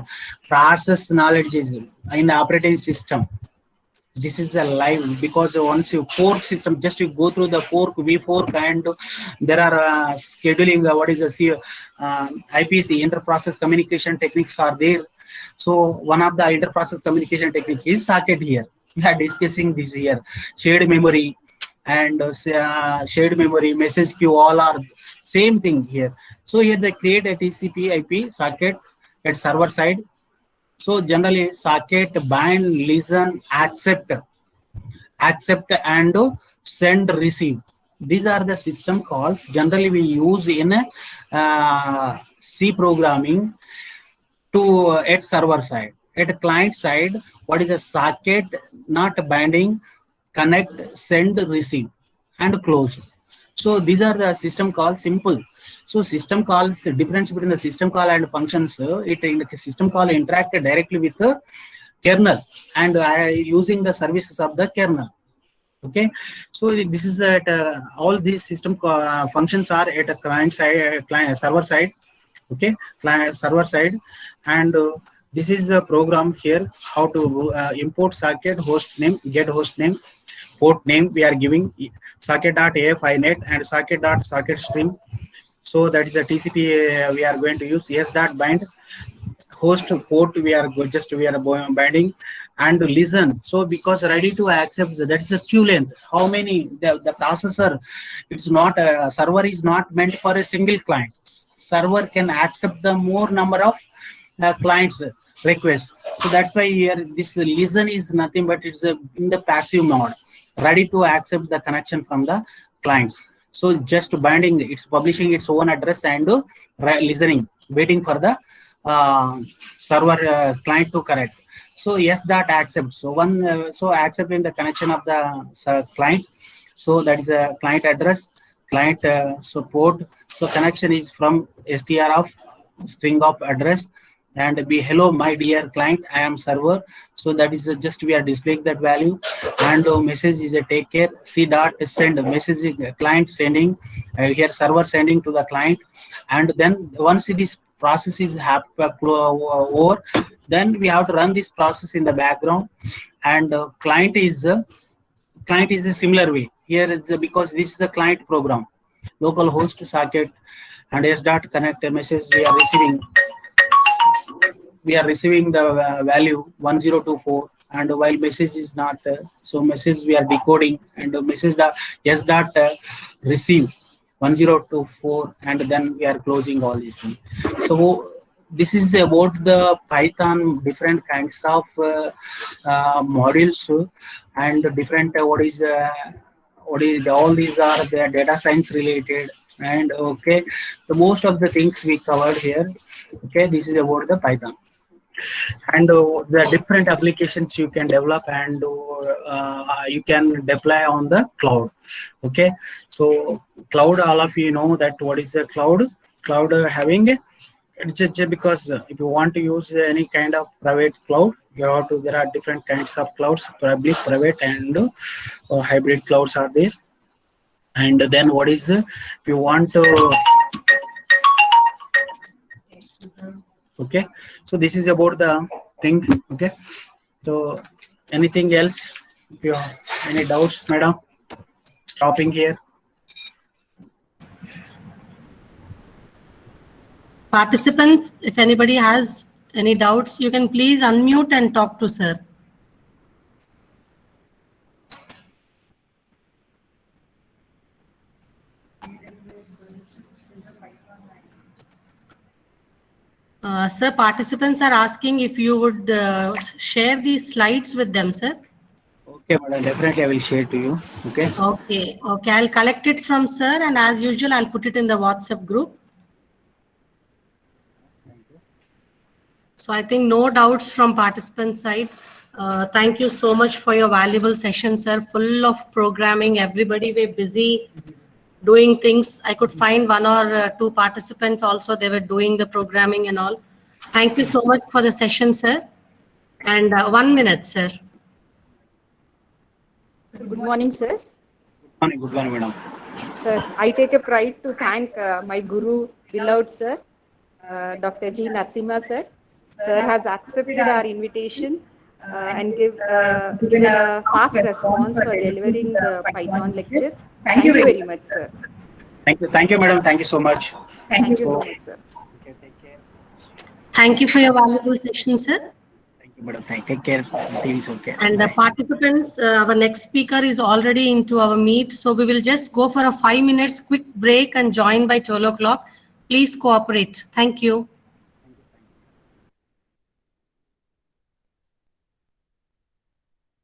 process knowledge is in the operating system. This is a live, because once you fork system, just you go through the fork, vfork, and there are scheduling, what is the IPC, inter-process communication techniques are there. So one of the inter-process communication technique is socket here. We are discussing this here. Shared memory and shared memory, message queue, all are same thing here. So here they create a TCP/IP socket at server side. So generally socket bind, listen, accept and send, receive. These are the system calls generally we use in C programming to at server side. At client side, what is a socket not binding, connect, send, receive, and close. So these are the system calls simple. So system calls, difference between the system call and functions, it in the system call interact directly with the kernel and using the services of the kernel. Okay, so this is that all these system functions are at a client side, client server side. Okay, client server side, and this is the program here how to import socket host name, get host name, port name we are giving socket.afinet and socket.socket string. So that is a TCP we are going to use. Yes.bind host port we are binding and listen. So because ready to accept, that is a queue length. How many the processor? It's not a server is not meant for a single client. Server can accept the more number of clients requests. So that's why here this listen is nothing but it's in the passive mode, ready to accept the connection from the clients. So just binding, it's publishing its own address and listening, waiting for the server client to connect. So yes.accept. So one so accepting the connection of the client. So that is a client address, client support. So connection is from str of string of address and be hello my dear client, I am server. So that is just we are displaying that value, and message is a take care c dot send message is client sending here server sending to the client, and then once this process is over, then we have to run this process in the background, and client is a similar way. Here is because this is the client program, local host socket and s.connect message we are receiving the value 1024, and while message is not so message we are decoding, and message receive 1024, and then we are closing all this thing. So this is about the Python different kinds of modules and different all these are the data science related, and okay, the most of the things we covered here. Okay, this is about the Python and the different applications you can develop, and you can deploy on the cloud. Okay, so cloud, all of you know that what is the cloud having just because if you want to use any kind of private cloud, you have to, there are different kinds of clouds, public, private, and hybrid clouds are there. And then what is if you want to okay, so this is about the thing. Okay, so anything else, if you have any doubts, madam, stopping here. Participants, if anybody has any doubts, you can please unmute and talk to sir. Sir, participants are asking if you would share these slides with them, sir. Okay, madam, definitely I will share to you. Okay. Okay, I'll collect it from sir, and as usual, I'll put it in the WhatsApp group. So I think no doubts from participant side. Thank you so much for your valuable session, sir. Full of programming. Everybody were busy doing things. I could find one or two participants also. They were doing the programming and all. Thank you so much for the session, sir. And 1 minute, sir. Good morning, sir. Good morning, madam. Sir, I take a pride to thank my guru, beloved sir, Dr. G. Narasimha, sir. Sir has accepted our invitation and given a fast response for delivering the Python lecture. Thank you very much, sir. Thank you, madam. Thank you so much. Thank you so much, sir. Okay, take care. Thank you for your valuable session, sir. Thank you, madam. Take care. Things okay. And the participants, our next speaker is already into our meet. So we will just go for a 5 minutes quick break and join by 12 o'clock. Please cooperate. Thank you.